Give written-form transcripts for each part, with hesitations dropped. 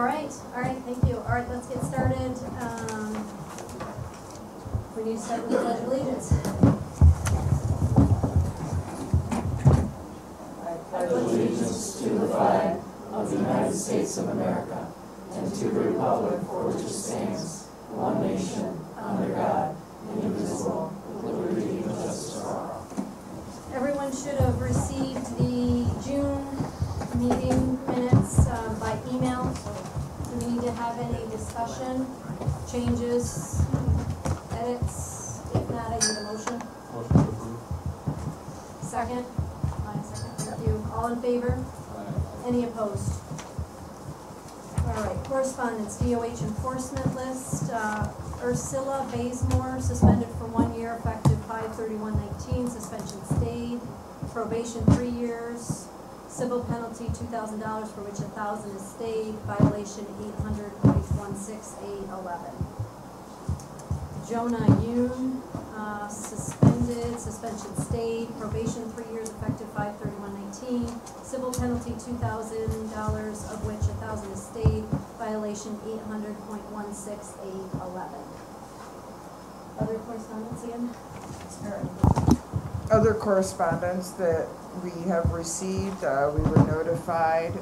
right, thank you. All right, let's get started. We need to start with the Pledge of Allegiance. I pledge allegiance to the flag of the United States of America and to the republic for which it stands, one nation, under God, indivisible, with liberty and justice for all. Everyone should have received the June meeting minutes by email. Do we need to have any discussion, changes, edits? If not, I need a motion. Motion to approve. Second? Second. Thank you. All in favor? Any opposed? All right, correspondence, DOH enforcement list. Ursula Bazemore, suspended for 1 year, effective 5/31/19. Suspension stayed. Probation 3 years. Civil penalty $2,000, for which $1,000 is stayed. Violation 800.16A11. Jonah Yoon, suspended. Suspension stayed. Probation 3 years, effective 5/31/19. Civil penalty $2,000, of which $1,000 is stayed. Violation 800.16A11. Other correspondence again? Other correspondence that we have received, we were notified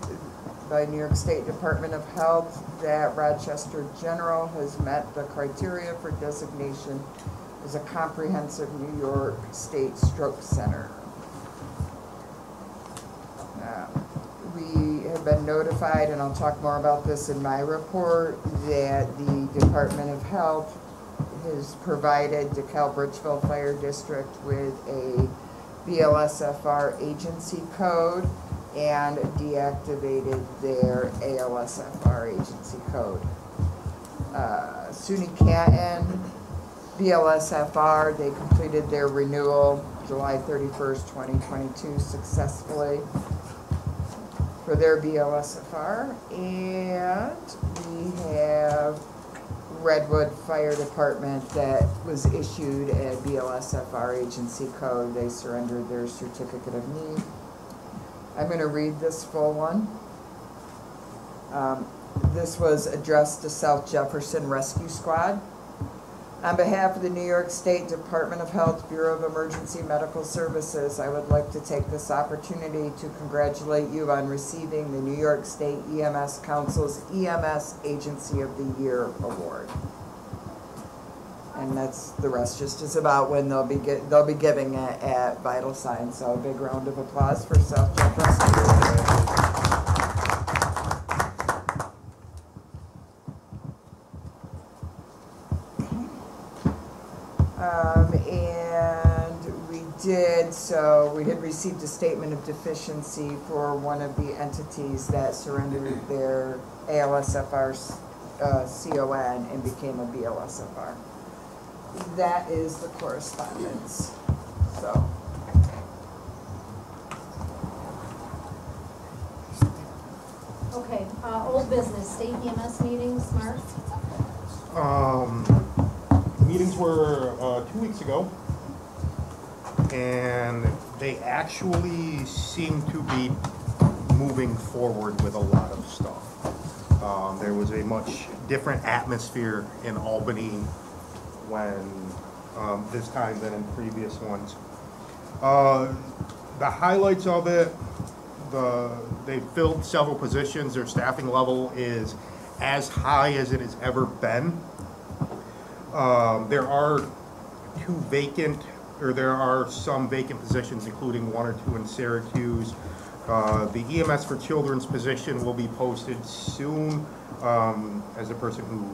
by New York State Department of Health that Rochester General has met the criteria for designation as a comprehensive New York State Stroke Center. We have been notified, and I'll talk more about this in my report, that the Department of Health has provided DeKalb Bridgeville Fire District with a BLSFR agency code and deactivated their ALSFR agency code. SUNY Canton, BLSFR, they completed their renewal July 31st, 2022 successfully for their BLSFR. And we have Redwood Fire Department that was issued a BLSFR agency code. They surrendered their certificate of need. I'm going to read this full one. This was addressed to South Jefferson Rescue Squad. On behalf of the New York State Department of Health Bureau of Emergency Medical Services, I would like to take this opportunity to congratulate you on receiving the New York State EMS Council's EMS Agency of the Year Award. And that's the rest just is about when they'll be giving it at Vital Signs. So a big round of applause for South Jefferson. We had received a statement of deficiency for one of the entities that surrendered their ALSFR CON and became a BLSFR. That is the correspondence. So. Okay, old business, state EMS meetings, Mark? Meetings were 2 weeks ago, and they actually seem to be moving forward with a lot of stuff. There was a much different atmosphere in Albany when this time than in previous ones. The highlights of it, they filled several positions. Their staffing level is as high as it has ever been. There are some vacant positions, including 1 or 2 in Syracuse. The EMS for Children's position will be posted soon, as the person who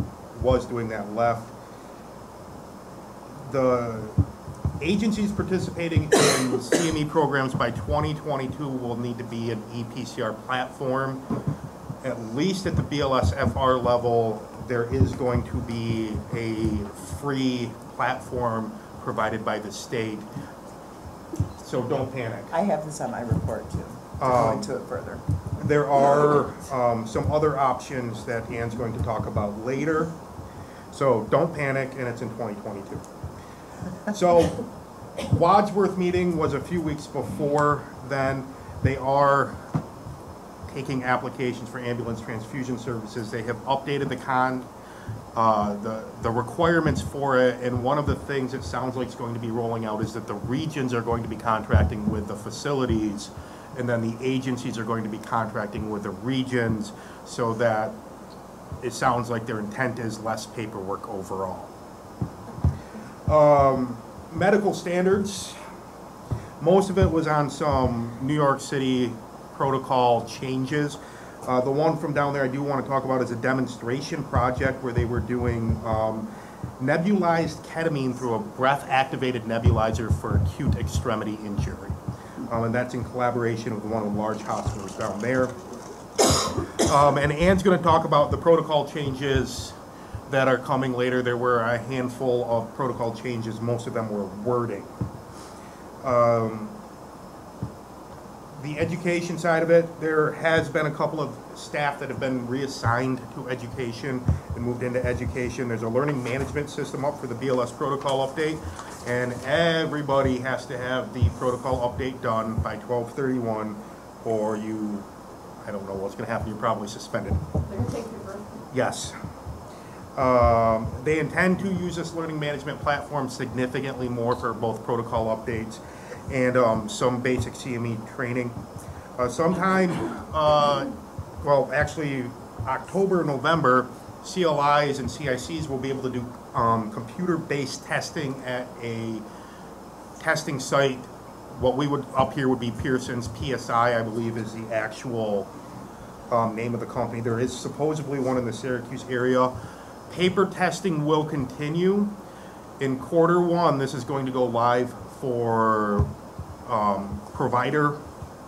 was doing that left. The agencies participating in CME programs by 2022 will need to be an EPCR platform. At least at the BLSFR level, there is going to be a free platform provided by the state. So don't panic. I have this on my report too, to go into it further. There are some other options that Ann's going to talk about later. So don't panic, and it's in 2022. So Wadsworth meeting was a few weeks before then. They are taking applications for ambulance transfusion services. They have updated the requirements for it, and one of the things it sounds like is going to be rolling out is that the regions are going to be contracting with the facilities, and then the agencies are going to be contracting with the regions, so that it sounds like their intent is less paperwork overall. Medical standards, most of it was on some New York City protocol changes. The one from down there I do want to talk about is a demonstration project where they were doing nebulized ketamine through a breath-activated nebulizer for acute extremity injury. And that's in collaboration with one of the large hospitals down there. And Ann's going to talk about the protocol changes that are coming later. There were a handful of protocol changes. Most of them were wording. The education side of it, there has been a couple of staff that have been reassigned to education and moved into education. There's a learning management system up for the BLS protocol update, and everybody has to have the protocol update done by 12/31, or you, I don't know what's going to happen, you're probably suspended. They're going to take your birthday. Yes. They intend to use this learning management platform significantly more for both protocol updates and some basic CME training. Sometime, well, actually, October, November, CLIs and CICs will be able to do computer-based testing at a testing site. What we would up here would be Pearson's. PSI, I believe, is the actual name of the company. There is supposedly one in the Syracuse area. Paper testing will continue. In Q1, this is going to go live for provider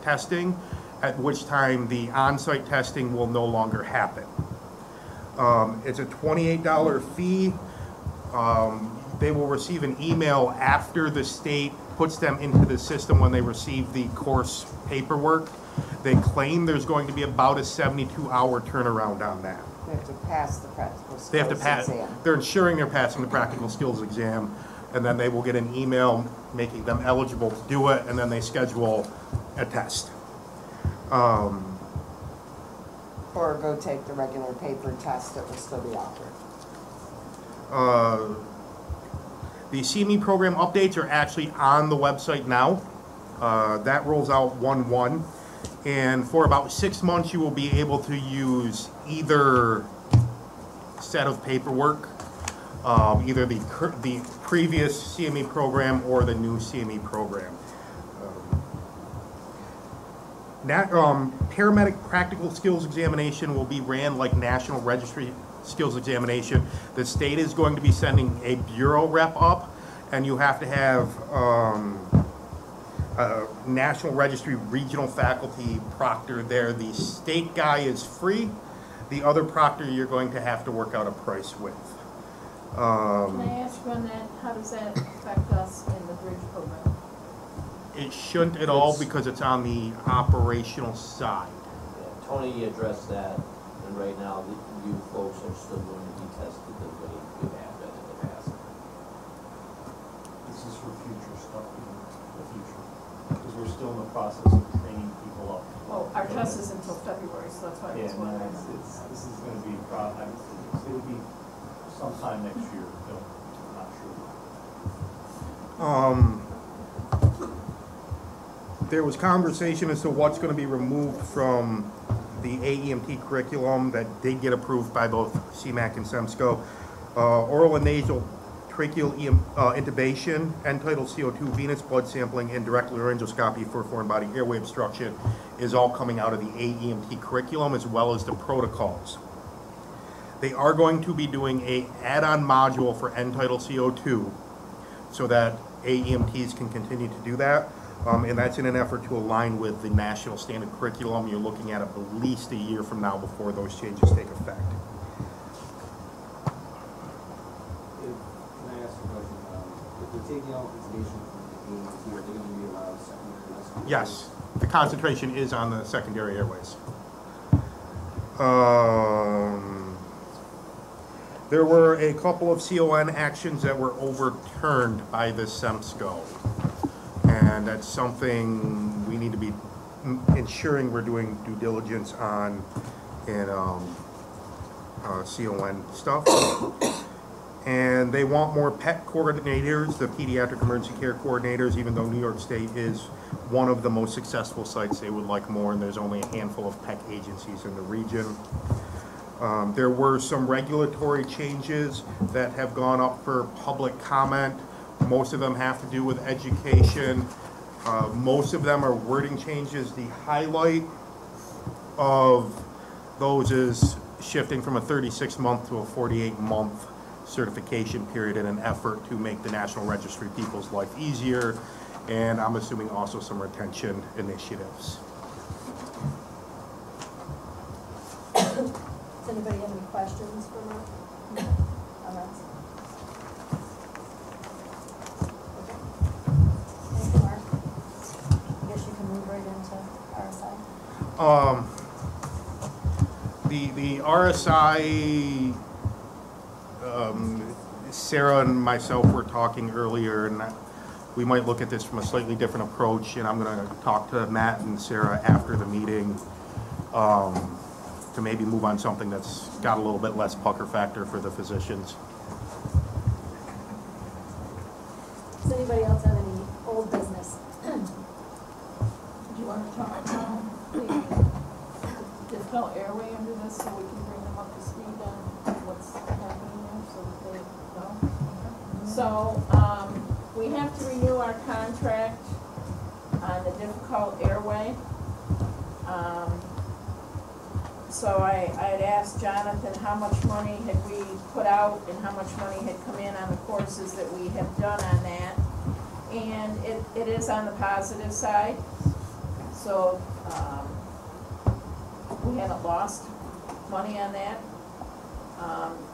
testing, at which time the on-site testing will no longer happen. It's a $28 fee. They will receive an email after the state puts them into the system when they receive the course paperwork. They claim there's going to be about a 72-hour turnaround on that. They have to pass the practical skills They have to pass. exam. They're ensuring they're passing the practical skills exam, and then they will get an email making them eligible to do it, and then they schedule a test. Or go take the regular paper test that will still be offered. The CME program updates are actually on the website now. That rolls out 1/1. And for about 6 months, you will be able to use either set of paperwork, either the previous CME program or the new CME program. Paramedic practical skills examination will be ran like National Registry skills examination. The state is going to be sending a bureau rep up, and you have to have National Registry regional faculty proctor there. The state guy is free. The other proctor you're going to have to work out a price with. Can I ask you on that, how does that affect us in the bridge program? It shouldn't at all because it's on the operational side. Yeah, Tony addressed that, and right now, you folks are still going to be tested the way you have been in the past. This is for future stuff in the future, because we're still in the process of training people up. Oh, our test is until February, so that's why I was Yeah, wondering. this is gonna be, it'll be sometime next year, Bill, I'm not sure. There was conversation as to what's going to be removed from the AEMT curriculum that did get approved by both CMAC and CEMSCO. Oral and nasal tracheal intubation, end-tidal CO2, venous blood sampling, and direct laryngoscopy for foreign body airway obstruction is all coming out of the AEMT curriculum as well as the protocols. They are going to be doing a add-on module for end-tidal CO2 so that AEMTs can continue to do that. And that's in an effort to align with the national standard curriculum. You're looking at least a year from now before those changes take effect. Can I ask a question? If we're taking out intubation from the AEMT, are they going to be allowed secondary rescue? Yes, the concentration is on the secondary airways. There were a couple of CON actions that were overturned by the CEMSCO. And that's something we need to be ensuring we're doing due diligence on in CON stuff. And they want more PEC coordinators, the pediatric emergency care coordinators, even though New York State is one of the most successful sites, they would like more, and there's only a handful of PEC agencies in the region. There were some regulatory changes that have gone up for public comment. Most of them have to do with education. Most of them are wording changes. The highlight of those is shifting from a 36-month to a 48-month certification period in an effort to make the National Registry people's life easier, and I'm assuming also some retention initiatives. Does anybody have any questions for Mark? All right. Okay. Thank you, Mark. I guess you can move right into RSI. The RSI, Sarah and myself were talking earlier, and we might look at this from a slightly different approach, and I'm going to talk to Matt and Sarah after the meeting to maybe move on something that's got a little bit less pucker factor for the physicians. Does anybody else have any old business? Do you want to talk about the difficult airway under this so we can bring them up to speed on what's happening there so that they know? So, we have to renew our contract on the difficult airway. So I had asked Jonathan how much money had we put out and how much money had come in on the courses that we have done on that. And it is on the positive side. So we haven't lost money on that.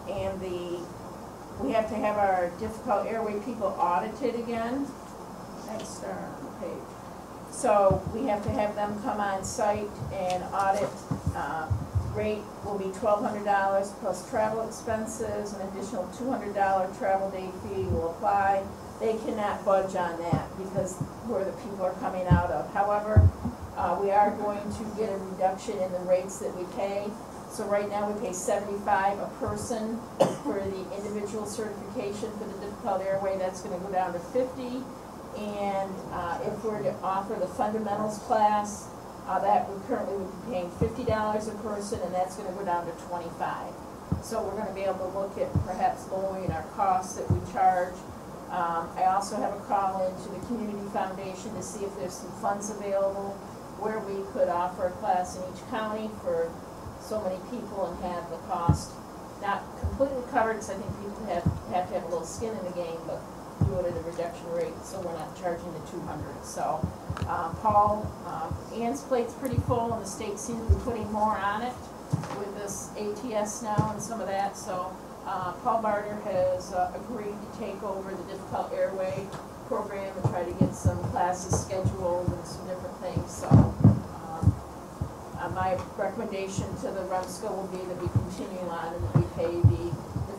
And we have to have our difficult airway people audited again. Next page. So we have to have them come on site and audit. Rate will be $1,200 plus travel expenses. An additional $200 travel day fee will apply. They cannot budge on that because where the people are coming out of. However, we are going to get a reduction in the rates that we pay. So right now we pay $75 a person for the individual certification for the difficult airway. That's going to go down to $50. And if we're to offer the fundamentals class, that we currently would be paying $50 a person, and that's going to go down to $25. So we're going to be able to look at perhaps lowering our costs that we charge. I also have a call into the Community Foundation to see if there's some funds available where we could offer a class in each county for so many people and have the cost not completely covered, because I think people have to have a little skin in the game, but do it at a reduction rate, so we're not charging the $200. So, Paul, Ann's plate's pretty full, and the state seems to be putting more on it with this ATS now and some of that. So, Paul Barter has agreed to take over the difficult airway program and try to get some classes scheduled and some different things. So, my recommendation to the REMSCO will be that we continue on and that we pay the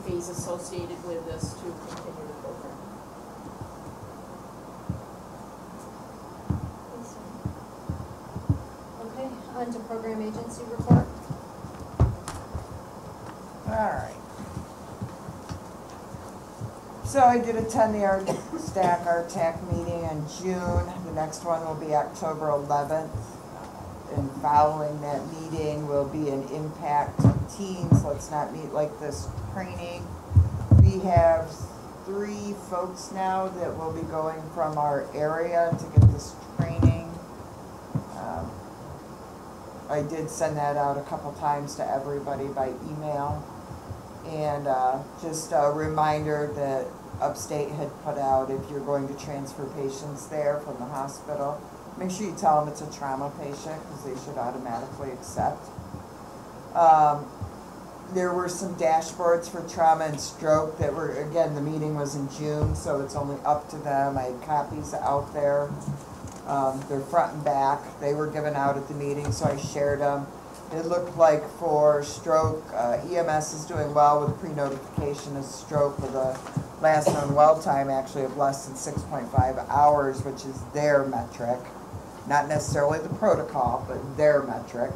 fees associated with this to continue the program. Okay, on to program agency report. All right. So I did attend the STAC RTAC meeting in June. The next one will be October 11th. And following that meeting will be an impact teens. Let's not meet like this training. We have 3 folks now that will be going from our area to get this training. I did send that out a couple times to everybody by email. And just a reminder that Upstate had put out, if you're going to transfer patients there from the hospital, make sure you tell them it's a trauma patient, because they should automatically accept. There were some dashboards for trauma and stroke that were, again, the meeting was in June, so it's only up to them. I had copies out there. They're front and back. They were given out at the meeting, so I shared them. It looked like for stroke, EMS is doing well with pre-notification of stroke with a last known well time actually of less than 6.5 hours, which is their metric. not necessarily the protocol, but their metric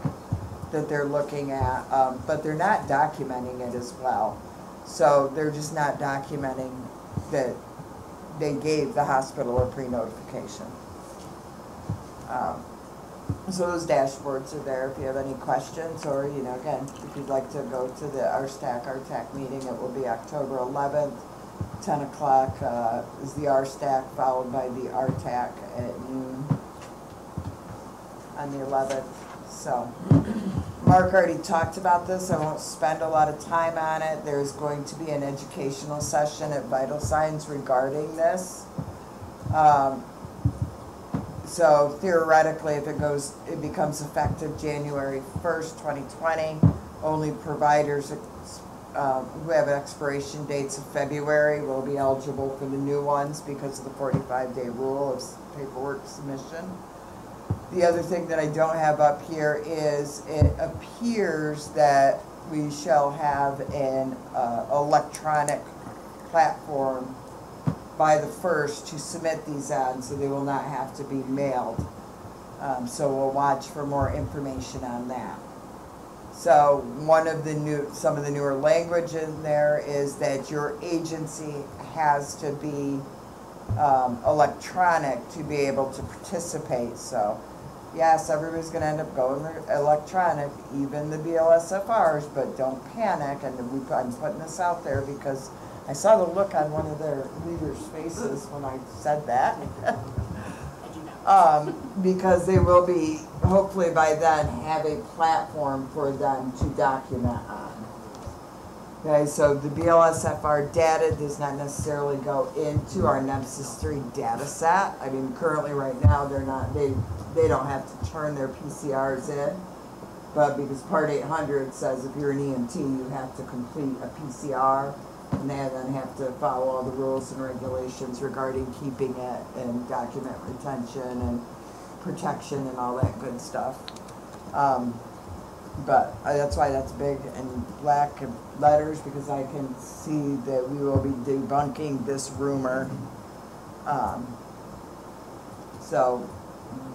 that they're looking at, but they're not documenting it as well. So they're just not documenting that they gave the hospital a pre-notification. So those dashboards are there if you have any questions, or, you know, again, if you'd like to go to the RTAC meeting, it will be October 11th, 10 o'clock is the RSTAC, followed by the RTAC at noon on the 11th. So Mark already talked about this. I won't spend a lot of time on it. There's going to be an educational session at Vital Signs regarding this. So theoretically, if it becomes effective January 1st, 2020, only providers who have expiration dates of February will be eligible for the new ones because of the 45-day rule of paperwork submission. The other thing that I don't have up here is it appears that we shall have an electronic platform by the 1st to submit these on, so they will not have to be mailed. So we'll watch for more information on that. So some of the newer language in there is that your agency has to be electronic to be able to participate. So yes, everybody's going to end up going electronic, even the BLSFRs, but don't panic. And I'm putting this out there because I saw the look on one of their leaders' faces when I said that. Because they will be, hopefully by then, have a platform for them to document on. Okay, so the BLSFR data does not necessarily go into our NEMSIS 3 data set. I mean, currently right now, they don't have to turn their PCRs in, but because Part 800 says if you're an EMT, you have to complete a PCR, and they then have to follow all the rules and regulations regarding keeping it and document retention and protection and all that good stuff. But that's why that's big in black letters, because I can see that we will be debunking this rumor. So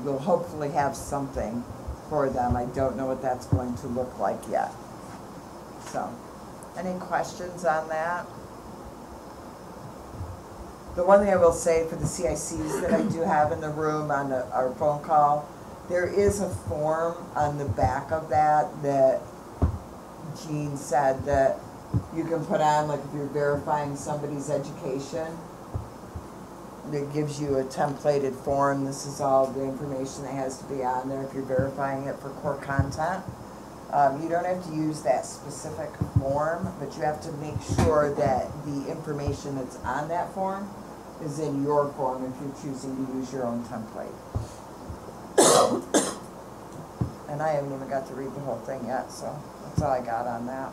we'll hopefully have something for them. I don't know what that's going to look like yet. So, any questions on that? The one thing I will say for the CICs that I do have in the room on our phone call, there is a form on the back of that Jean said that you can put on, like if you're verifying somebody's education, that gives you a templated form. This is all the information that has to be on there if you're verifying it for core content. You don't have to use that specific form, but you have to make sure that the information that's on that form is in your form if you're choosing to use your own template. And I haven't even got to read the whole thing yet, so that's all I got on that.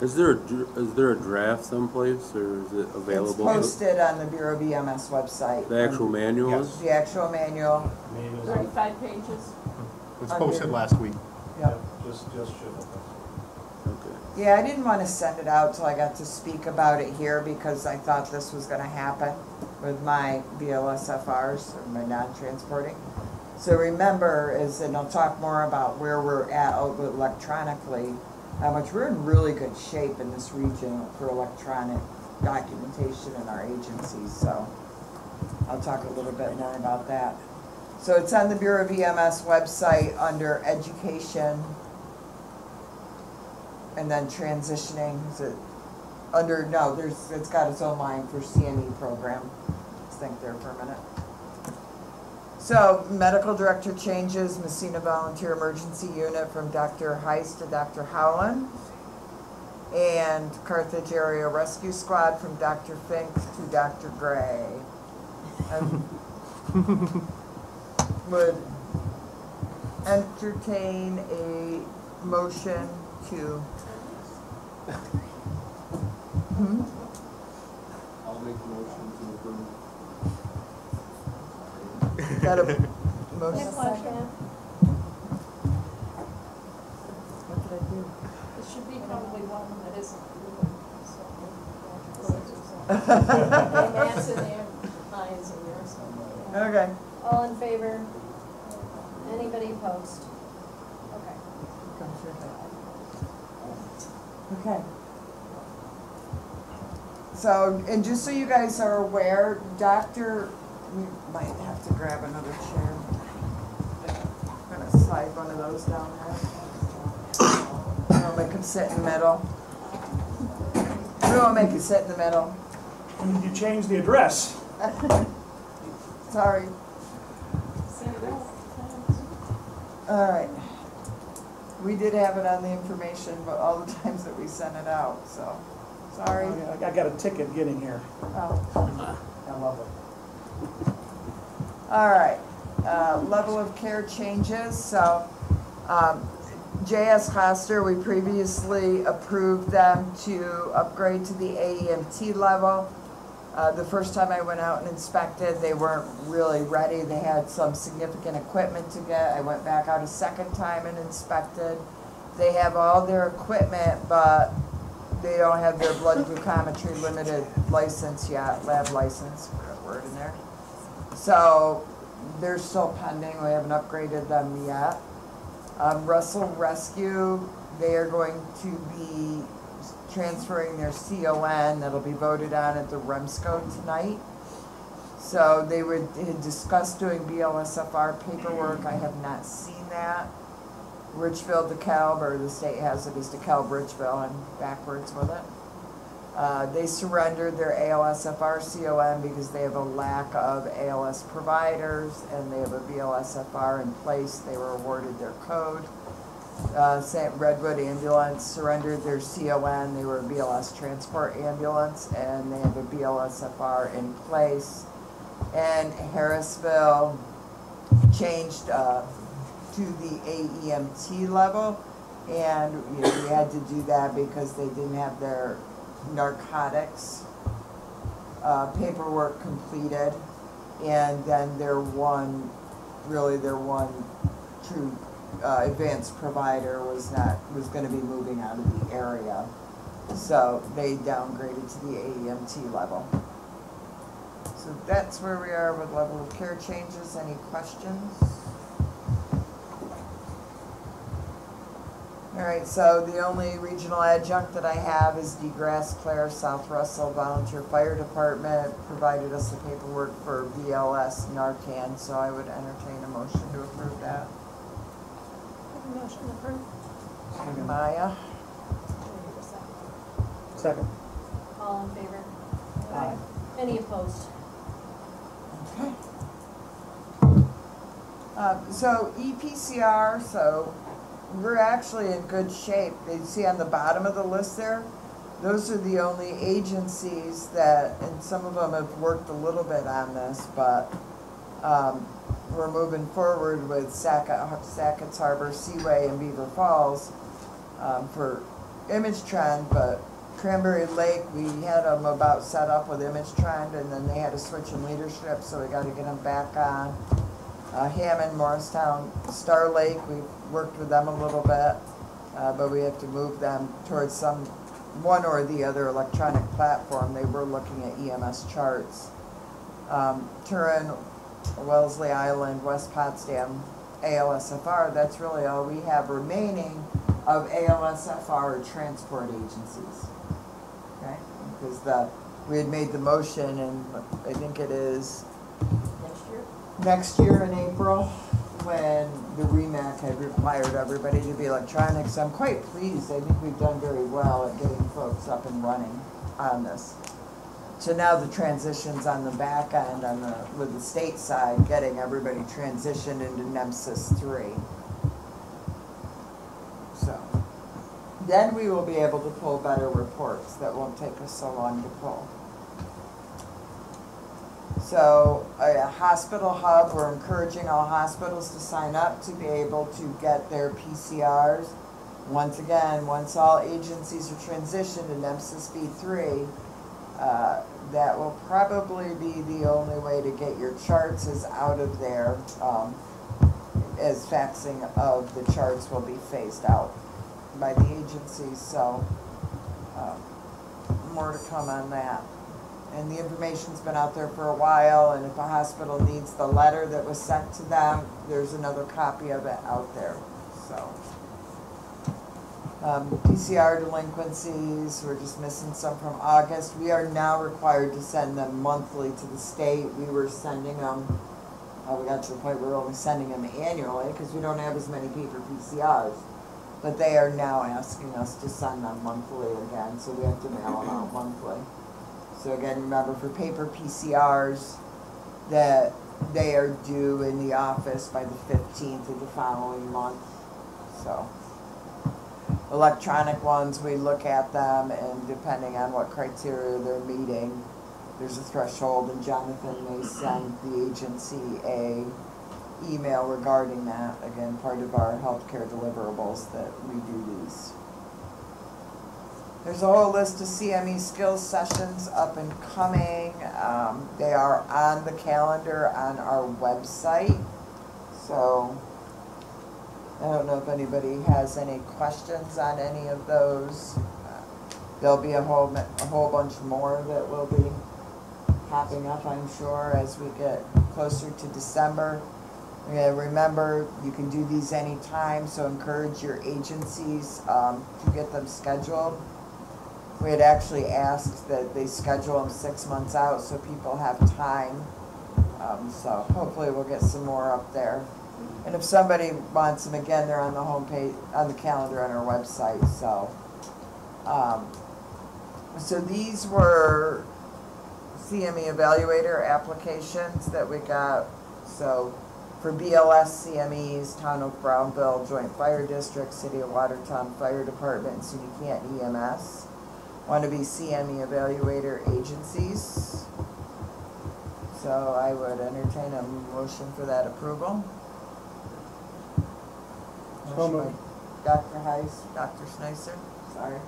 Is there a draft someplace, or is it available? It's posted on the Bureau of EMS website. The actual manual? Yes. The actual manual. 35 pages. It was posted last week. Yep. Just ship it. Okay. Yeah, I didn't want to send it out till I got to speak about it here because I thought this was going to happen with my BLSFRs, or my non-transporting. So remember, and I'll talk more about where we're at electronically, how much we're in really good shape in this region for electronic documentation in our agencies. So I'll talk a little bit more about that. So it's on the Bureau of EMS website under education, and then transitioning. Is it under? No, it's got its own line for CME program. Let's think there for a minute. So medical director changes, Messina Volunteer Emergency Unit from Dr. Heiss to Dr. Howland, and Carthage Area Rescue Squad from Dr. Fink to Dr. Gray. Would entertain a motion to I'll make the motion to approve. got a motion? Second. What did I do? It should be probably one that isn't And that's in there, mine's in there, so. Okay. All in favor? Anybody opposed? Okay. Okay. So, and just so you guys are aware, we might have to grab another chair. I'm gonna slide one of those down there. We'll make him sit in the middle. We won't make you sit in the middle. When did you change the address? Sorry. All right. We did have it on the information, but all the times that we sent it out, so, sorry. I got a ticket getting here. Oh. I love it. All right, level of care changes, so, JS Hoster, we previously approved them to upgrade to the AEMT level. The first time I went out and inspected, they weren't really ready. They had some significant equipment to get. I went back out a second time and inspected. They have all their equipment, but they don't have their blood glucometry limited license yet, lab license, word in there. So they're still pending. We haven't upgraded them yet. Russell Rescue, they are going to be transferring their CON that'll be voted on at the REMSCO tonight. So they had discussed doing BLSFR paperwork. I have not seen that. Richville, DeKalb, or the state has it as DeKalb, Richville, and backwards with it. They surrendered their ALSFR CON because they have a lack of ALS providers and they have a BLSFR in place. They were awarded their code. St. Redwood Ambulance surrendered their CON. They were a BLS transport ambulance and they have a BLSFR in place. And Harrisville changed to the AEMT level, and we had to do that because they didn't have their narcotics paperwork completed, and then their one true advanced provider was going to be moving out of the area, so they downgraded to the AEMT level. So that's where we are with level of care changes. Any questions? All right, so the only regional adjunct that I have is DeGrasse Clare, South Russell Volunteer Fire Department, provided us the paperwork for BLS Narcan, so I would entertain a motion to approve that. Motion approved. Maya? Second. All in favor? Aye. Any opposed? Okay. So EPCR, so we're actually in good shape. You see on the bottom of the list there, those are the only agencies that, and some of them have worked a little bit on this, but we're moving forward with Sackett's Harbor, Seaway, and Beaver Falls for image trend, but Cranberry Lake, we had them about set up with image trend, and then they had a switch in leadership, so we got to get them back on. Hammond, Morristown, Star Lake, we've worked with them a little bit, but we have to move them towards one or the other electronic platform. They were looking at EMS charts. Turin, Wellesley Island, West Potsdam, ALSFR, that's really all we have remaining of ALSFR transport agencies. Okay? Because we had made the motion, and I think it is next year in April, when the REMAC had required everybody to be electronic. So I'm quite pleased. I think we've done very well at getting folks up and running on this. So now the transition's on the back end, with the state side, getting everybody transitioned into NCEMS 3. So then we will be able to pull better reports that won't take us so long to pull. So a hospital hub, we're encouraging all hospitals to sign up to be able to get their PCRs. Once again, once all agencies are transitioned to NCEMS V3, that will probably be the only way to get your charts is out of there, as faxing of the charts will be phased out by the agencies. So more to come on that. and the information's been out there for a while, and if a hospital needs the letter that was sent to them, there's another copy of it out there, so. PCR delinquencies, we're just missing some from August. We are now required to send them monthly to the state. We were sending them, we got to the point where we're only sending them annually because we don't have as many paper PCRs. But they are now asking us to send them monthly again, so we have to mail them out monthly. So again, remember for paper PCRs that they are due in the office by the 15th of the following month, so. Electronic ones, we look at them, and depending on what criteria they're meeting, there's a threshold, and Jonathan may send the agency a email regarding that. Again, part of our healthcare deliverables that we do these. There's a whole list of CME skills sessions up and coming. They are on the calendar on our website, so I don't know if anybody has any questions on any of those. There'll be a whole bunch more that will be popping up, I'm sure, as we get closer to December. Remember, you can do these anytime, so encourage your agencies to get them scheduled. We had actually asked that they schedule them 6 months out so people have time. So hopefully we'll get some more up there. And if somebody wants them, again, they're on the homepage, on the calendar on our website. So, so these were CME evaluator applications that we got. So for BLS CMEs, Town of Brownville Joint Fire District, City of Watertown Fire Department, and SUNY Canton EMS want to be CME evaluator agencies. So I would entertain a motion for that approval. So moved. Dr. Heiss, Dr. Schneisser, sorry.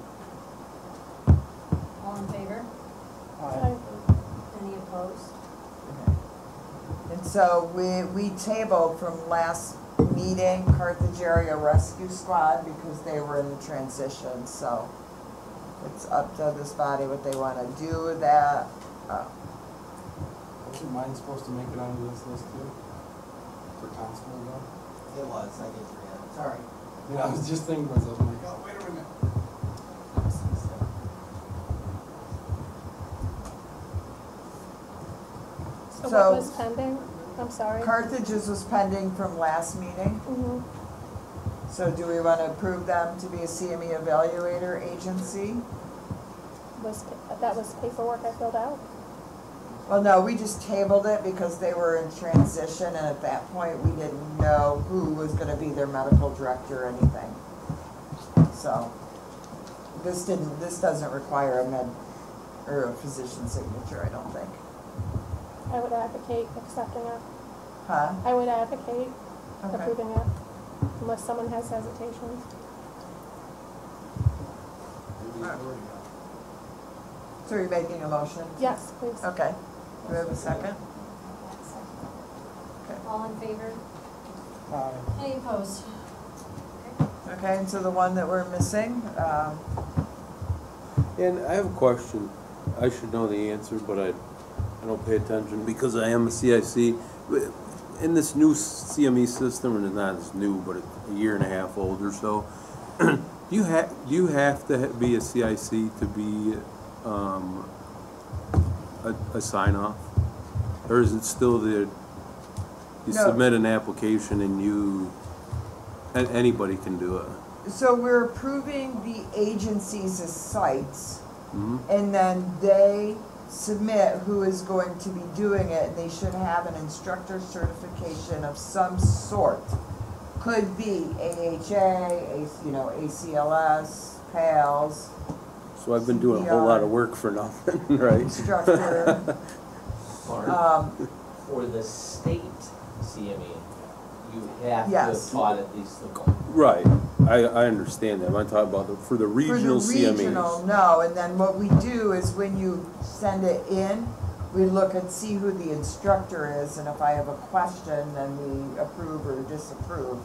All in favor? Aye. Any opposed? Okay. And so we tabled from last meeting Carthage Area Rescue Squad because they were in the transition, so it's up to this body what they want to do with that. Wasn't mine supposed to make it onto this list too? For constable though? It was, I did forget. Sorry. Yeah, I was just thinking to myself, I'm like, oh, wait a minute. So So- what was pending? I'm sorry. Carthage's was pending from last meeting, Mhm. so do we want to approve them to be a CME evaluator agency? That was paperwork I filled out? Well, no, we just tabled it because they were in transition, and at that point, we didn't know who was gonna be their medical director or anything. So, this doesn't require a med, or a physician signature, I don't think. I would advocate accepting it. Huh? I would advocate Okay. approving it, unless someone has hesitations. So you're making a motion? Yes, please. Okay. Do we have a second? All in favor? Aye. Any opposed? Okay, and so the one that we're missing, And I have a question. I should know the answer, but I don't pay attention because I am a CIC. In this new CME system, and it's not as new, but it's a year and a half old or so, do you have to be a CIC to be a sign-off? Or is it still you No. submit an application and anybody can do it? so we're approving the agencies as sites, Mhm. and then they submit who is going to be doing it, and they should have an instructor certification of some sort. Could be AHA, ACLS, PALS, So I've been doing a whole lot of work for nothing, right? instructor. For the state CME, you have to Yes. have taught at least the. Right, I understand that. I'm talking about for the regional For the regional, CMEs. no, and then what we do is when you send it in, we look and see who the instructor is, and if I have a question, then we approve or disapprove.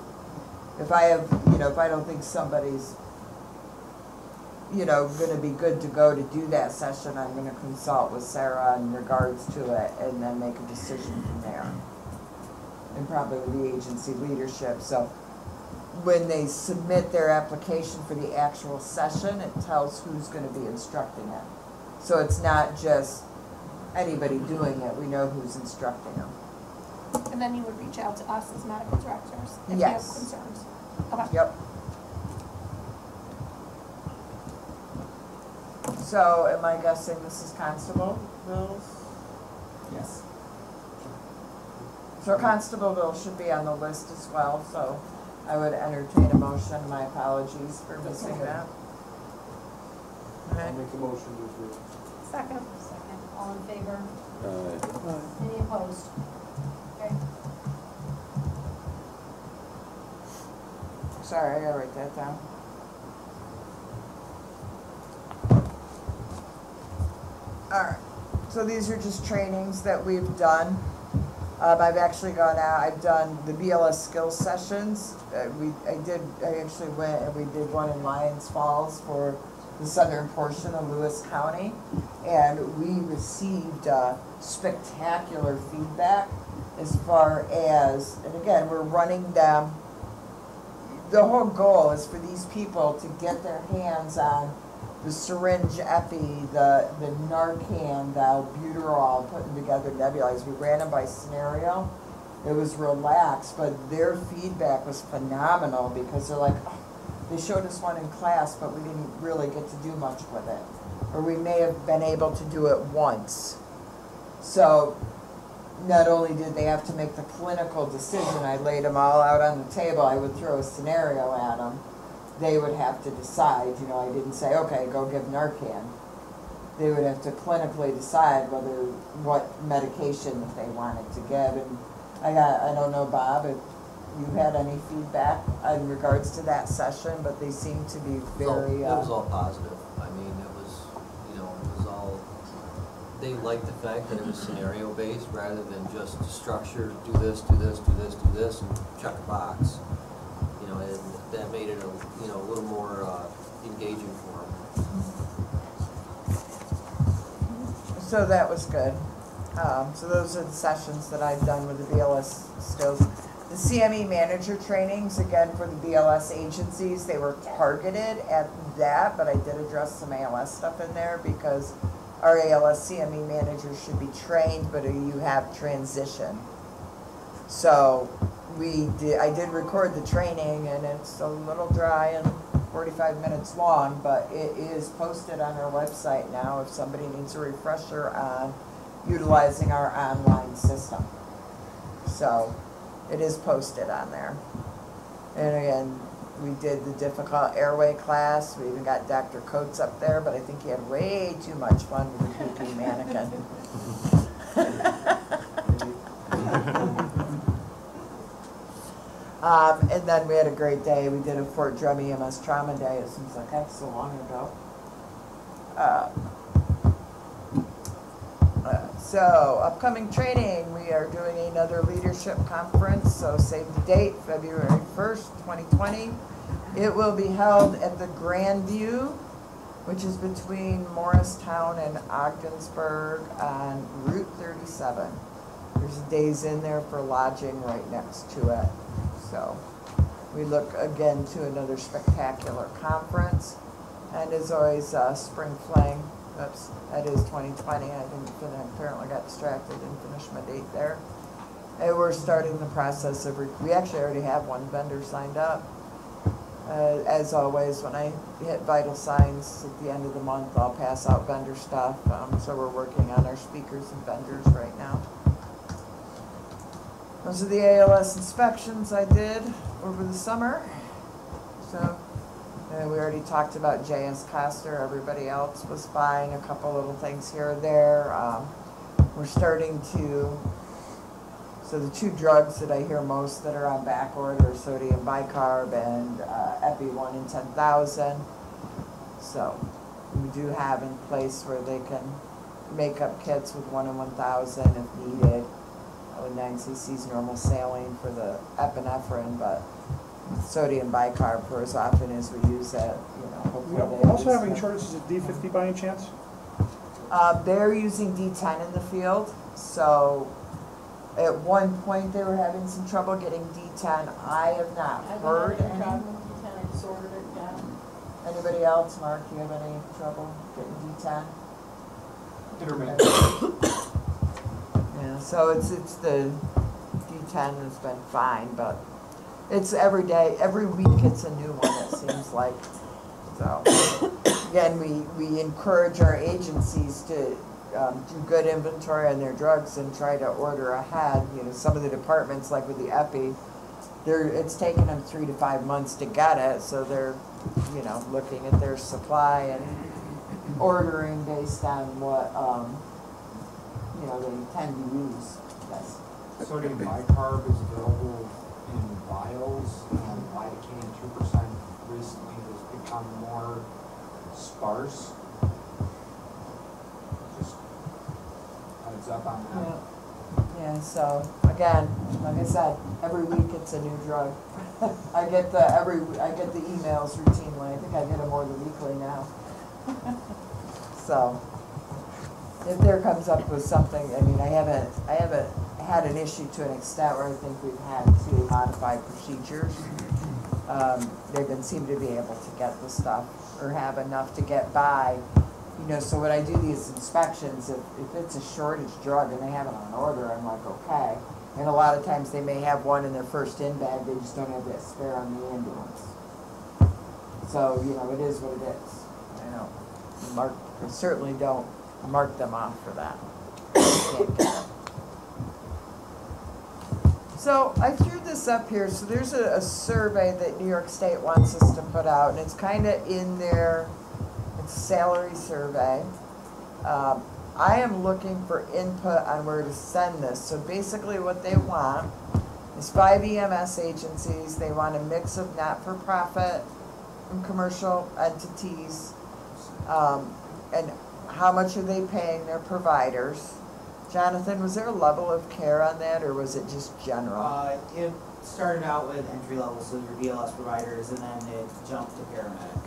If I have, if I don't think somebody's you know, gonna be good to go to do that session, I'm gonna consult with Sarah in regards to it and then make a decision from there. And probably with the agency leadership, so when they submit their application for the actual session, it tells who's gonna be instructing it. So it's not just anybody doing it, we know who's instructing them. And then you would reach out to us as medical directors if you have Yes. concerns. Okay. Yep. So am I guessing this is Constableville? Yes. So Constableville should be on the list as well, so I would entertain a motion. My apologies for missing that. I'll make a motion to approve. Second. Second, all in favor? Aye. Any opposed? Okay. Sorry, I gotta write that down. Alright, so these are just trainings that we've done. I've actually gone out, I've done the BLS skills sessions. I actually went and we did one in Lyons Falls for the southern portion of Lewis County. And we received spectacular feedback as far as, and again, we're running them. The whole goal is for these people to get their hands on the syringe epi, the Narcan, the albuterol, putting together nebulizers. We ran them by scenario. It was relaxed, but their feedback was phenomenal because they're like, oh, they showed us one in class, but we didn't really get to do much with it. Or we may have been able to do it once. So not only did they have to make the clinical decision, I laid them all out on the table, I would throw a scenario at them. They would have to decide, you know, I didn't say, okay, go give Narcan. They would have to clinically decide what medication that they wanted to give. And I don't know, Bob, if you had any feedback in regards to that session, but they seem to be very... It was all positive. I mean, it was, you know, it was all, they liked the fact that it was scenario based rather than just structured, do this, do this, do this, do this, and check a box. You know, and that made it a little more engaging for them. So that was good. So those are the sessions that I've done with the BLS skills. The CME manager trainings, again, for the BLS agencies, they were targeted at that, but I did address some ALS stuff in there because our ALS CME managers should be trained, but you have transition. So I did record the training, and it's a little dry and 45 minutes long, but it is posted on our website now if somebody needs a refresher on utilizing our online system. So it is posted on there. And again, we did the difficult airway class. We even got Dr. Coates up there, but I think he had way too much fun with the goofy mannequin. And then we had a great day. We did a Fort Drum EMS Trauma Day. It seems like that's so long ago. So, upcoming training, we are doing another leadership conference, so save the date, February 1st, 2020. It will be held at the Grandview, which is between Morristown and Ogdensburg on Route 37. There's days in there for lodging right next to it. So, we look again to another spectacular conference. And as always, Spring Fling. Oops, that is 2020. I apparently got distracted, didn't finish my date there. And we're starting the process of, we actually already have one vendor signed up. As always, when I hit vital signs at the end of the month, I'll pass out vendor stuff. So we're working on our speakers and vendors right now. Those are the ALS inspections I did over the summer. So. And we already talked about J.S. Coster. Everybody else was buying a couple little things here or there. We're starting to, so the two drugs that I hear most that are on back order are sodium bicarb and Epi 1 in 10,000. So we do have in place where they can make up kits with 1 in 1,000 if needed. With 9 cc's normal saline for the epinephrine, but sodium bicarb for as often as we use that, hopefully they We also use having that. shortages of D50 by any chance? They're using D10 in the field, so at one point they were having some trouble getting D10. I have not I don't heard have any any. problem with D10, I just ordered it, yeah. Anybody else, Mark, do you have any trouble getting D10? Yeah, so it's the D10 has been fine, but it's every day, every week it's a new one, it seems like. So, again, we encourage our agencies to do good inventory on their drugs and try to order ahead. Some of the departments, like with the epi, it's taken them 3 to 5 months to get it, so they're, looking at their supply and ordering based on what, they tend to use. Yes. Sodium bicarb is available in vials, lidocaine 2% recently has become more sparse. Just heads up on that. Yeah, so, again, like I said, every week it's a new drug. I get the emails routinely. I think I get them more than weekly now. So, if there comes up with something, I haven't had an issue to an extent where I think we've had to modify procedures. They seem to be able to get the stuff or have enough to get by. So when I do these inspections, if it's a shortage drug and they have it on order, I'm like, okay. And a lot of times they may have one in their first in bag, they just don't have that spare on the ambulance. So, it is what it is. I certainly don't mark them off for that. Can't get it. So I threw this up here. So there's a survey that New York State wants us to put out, and it's kind of in there. It's a salary survey. I am looking for input on where to send this. So basically what they want is 5 EMS agencies. They want a mix of not-for-profit and commercial entities. And how much are they paying their providers? Jonathan, was there a level of care on that, or was it just general? It started out with entry level, so your BLS providers, and then it jumped to paramedic.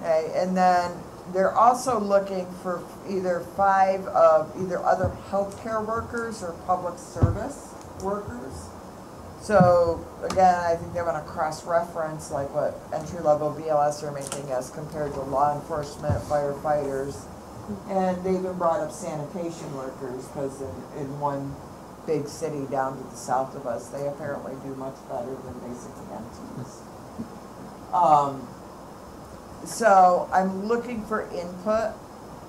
Okay, and then they're also looking for either 5 of either other healthcare workers or public service workers. So again, I think they want to cross-reference like what entry-level BLS are making as compared to law enforcement, firefighters, and they even brought up sanitation workers because in one big city down to the south of us, they apparently do much better than basic EMTs. So I'm looking for input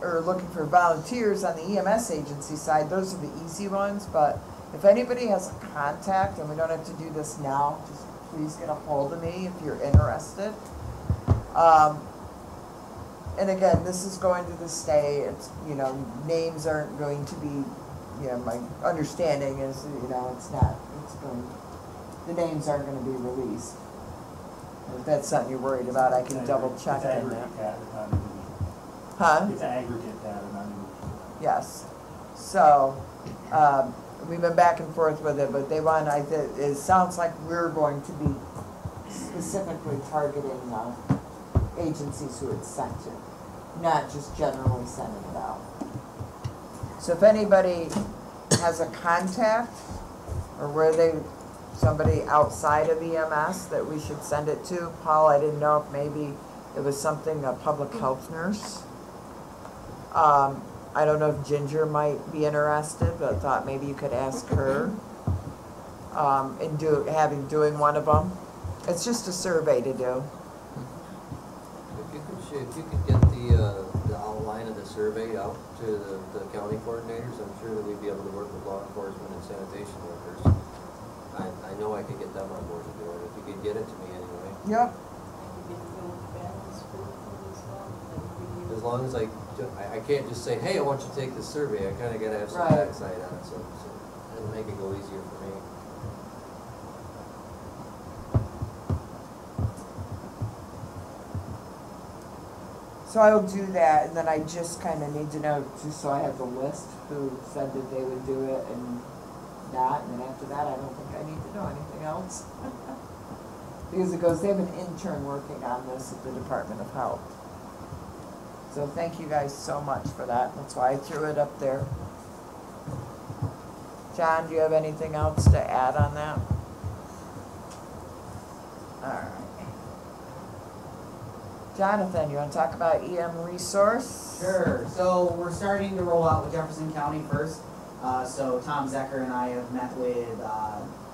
or looking for volunteers on the EMS agency side. Those are the easy ones, but if anybody has a contact, and we don't have to do this now, just please get a hold of me if you're interested. And again, this is going to the state. It's, names aren't going to be, my understanding is, the names aren't going to be released. If that's something you're worried about, I can double check on that. Huh? It's aggregate data, not individual. Yes. So, we've been back and forth with it, but they want, it sounds like we're going to be specifically targeting agencies who it's sent to, not just generally sending it out. So if anybody has a contact or somebody outside of EMS that we should send it to, Paul, I didn't know if maybe it was something, a public health nurse. I don't know if Ginger might be interested, but I thought maybe you could ask her and doing one of them. It's just a survey to do. If you could get the outline of the survey out to the county coordinators, I'm sure that we'd be able to work with law enforcement and sanitation workers. I know I could get them on board to do it, if you could get it to me anyway. Yep. As long as I can't just say, hey, I want you to take this survey, I kinda gotta have some Right. backside on it, so it'll make it go easier for me. So I will do that, and then I just kind of need to know, just so I have the list, who said that they would do it and not, and then after that, I don't think I need to know anything else. because it goes, they have an intern working on this at the Department of Health. So thank you guys so much for that. That's why I threw it up there. John, do you have anything else to add on that? All right. Jonathan, you want to talk about EM resource? Sure. So we're starting to roll out with Jefferson County first. So Tom Zecker and I have met with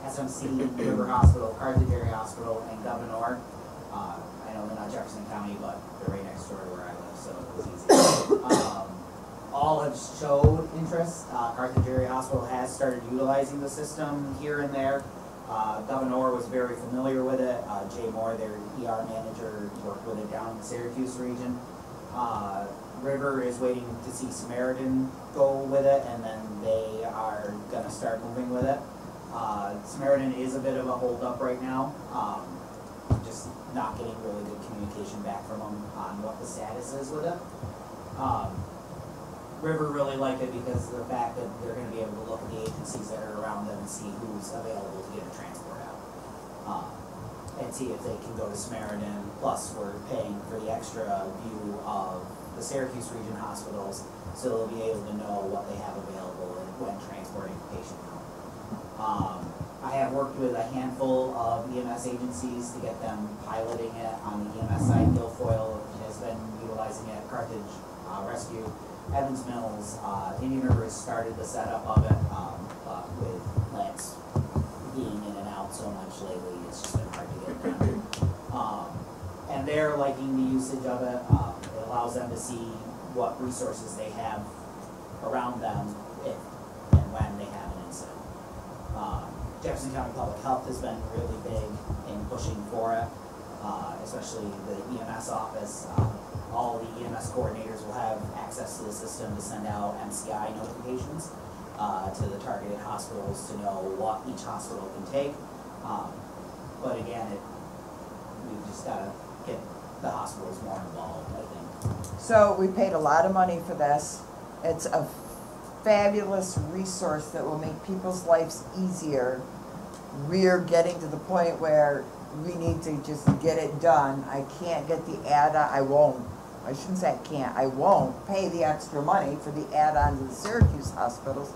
SMC, River Hospital, Carthage Area Hospital, and Governor. I know they're not Jefferson County, but they're right next door to where I live, so it was easy. All have showed interest. Carthage Area Hospital has started utilizing the system here and there. Governor was very familiar with it. Jay Moore, their ER manager, worked with it down in the Syracuse region. River is waiting to see Samaritan go with it, and then they are going to start moving with it. Samaritan is a bit of a hold-up right now. Just not getting really good communication back from them on what the status is with it. River really liked it because of the fact that they're going to be able to look at the agencies that are around them and see who's available to get a transport out. And see if they can go to Samaritan, plus we're paying for the extra view of the Syracuse region hospitals, so they'll be able to know what they have available and when transporting a patient out. I have worked with a handful of EMS agencies to get them piloting it on the EMS side. Guilfoyle has been utilizing it, Carthage Rescue, Evans Mills, Indian River has started the setup of it, but with Lance being in and out so much lately, it's just been hard to get done. And they're liking the usage of it. It allows them to see what resources they have around them if and when they have an incident. Jefferson County Public Health has been really big in pushing for it, especially the EMS office. All the EMS coordinators will have access to the system to send out MCI notifications to the targeted hospitals to know what each hospital can take. But again, we've just got to get the hospitals more involved, I think. So we paid a lot of money for this. It's a fabulous resource that will make people's lives easier. We're getting to the point where we need to just get it done. I can't get the add-on, I shouldn't say I can't, I won't pay the extra money for the add-on to the Syracuse hospitals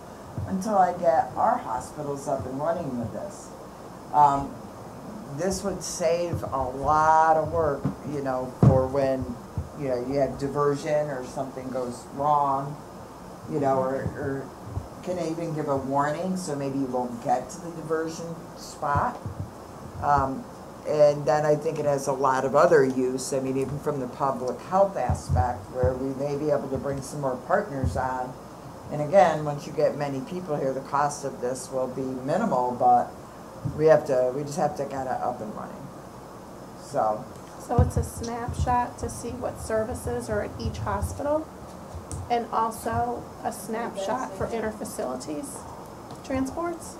until I get our hospitals up and running with this. This would save a lot of work, you know, for when, you know, you have diversion or something goes wrong, you know, or can even give a warning so maybe you won't get to the diversion spot. And then I think it has a lot of other use. I mean, even from the public health aspect, where we may be able to bring some more partners on. And again, once you get many people here, the cost of this will be minimal, but we just have to get it up and running. So it's a snapshot to see what services are at each hospital, and also a snapshot for inter-facilities transports?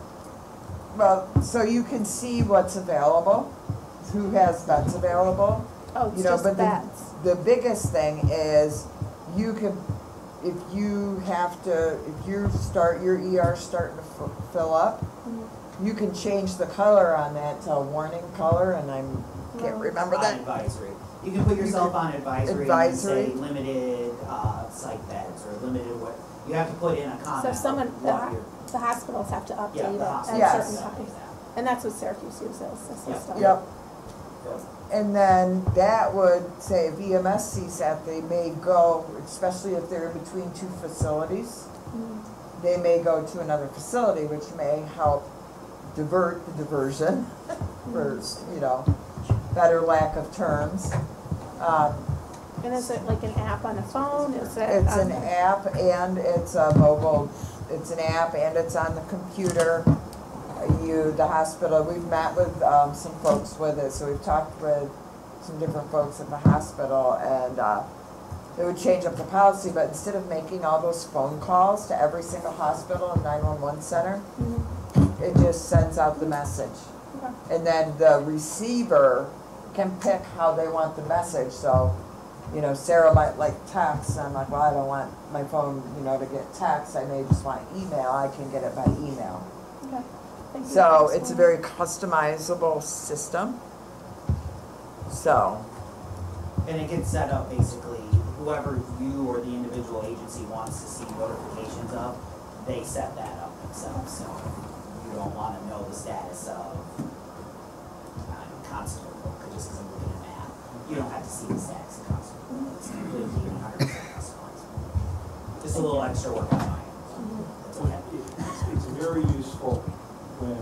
Well, so you can see what's available, who has beds available. Oh, it's you know, just but beds. the biggest thing is you can, if you start your ER starting to fill up, you can change the color on that to a warning color, and I can't remember On that. advisory. You can put yourself on advisory and say limited psych beds or limited what, you have to put in a comment. So someone, of what you're- the hospitals have to update Yeah, it the at hospitals. Yes. certain times. And that's what Syracuse uses, this system. Yep. And then that would say if EMS sees that, they may go, especially if they're in between two facilities, they may go to another facility, which may help divert the diversion for, you know, better lack of terms. And is it like an app on a phone? Is it? It's an app and it's a mobile, it's an app and it's on the computer. The hospital, we've met with some folks with it, so we've talked with some different folks at the hospital, and it would change up the policy, but instead of making all those phone calls to every single hospital and 911 center, it just sends out the message. Okay. And then the receiver can pick how they want the message. So, you know, Sarah might like text, and I'm like, well, I don't want my phone, you know, to get text. I may just want email. I can get it by email. Okay. Thank you So for it's a explaining. very customizable system. So, And it gets set up basically, whoever you or the individual agency wants to see notifications of, they set that up themselves. So you don't want to know the status of constable book, just because I'm looking at that. You don't have to see the status of constable book. It's completely 100% customized. Just a little extra work on my end. That's okay. It's very useful when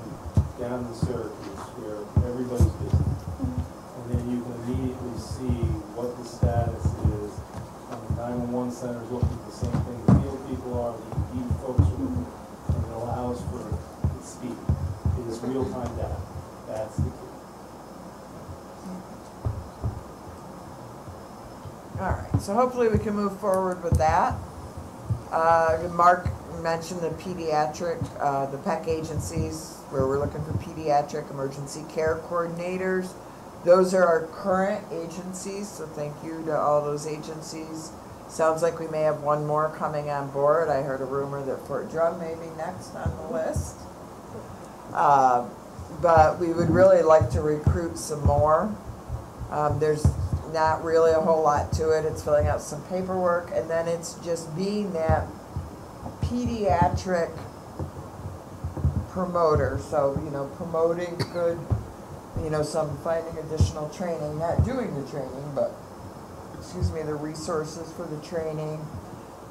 down in Syracuse where everybody's busy. And then you can immediately see what the status is. 911 centers looking at the same thing the field people are, the ED folks are looking, and it allows for speed. It is real-time data. That's the key. all right, so hopefully we can move forward with that. Mark mentioned the pediatric, the PEC agencies, where we're looking for pediatric emergency care coordinators. Those are our current agencies, so thank you to all those agencies. Sounds like we may have one more coming on board. I heard a rumor that Fort Drum may be next on the list. But we would really like to recruit some more. There's not really a whole lot to it. It's filling out some paperwork, and then it's just being that pediatric promoter. So, you know, promoting good, you know, some finding additional training, not doing the training, but, excuse me, the resources for the training.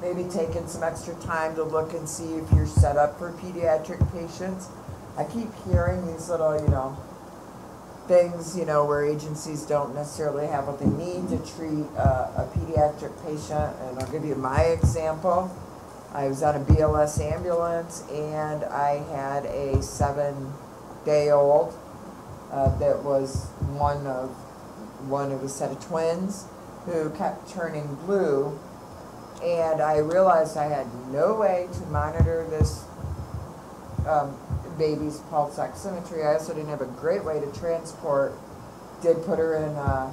Maybe taking some extra time to look and see if you're set up for pediatric patients. I keep hearing these little, you know, things, you know, where agencies don't necessarily have what they need to treat a pediatric patient. And I'll give you my example. I was on a BLS ambulance and I had a 7-day-old that was one of a set of twins who kept turning blue. And I realized I had no way to monitor this baby's pulse oximetry. I also didn't have a great way to transport. Did put her in a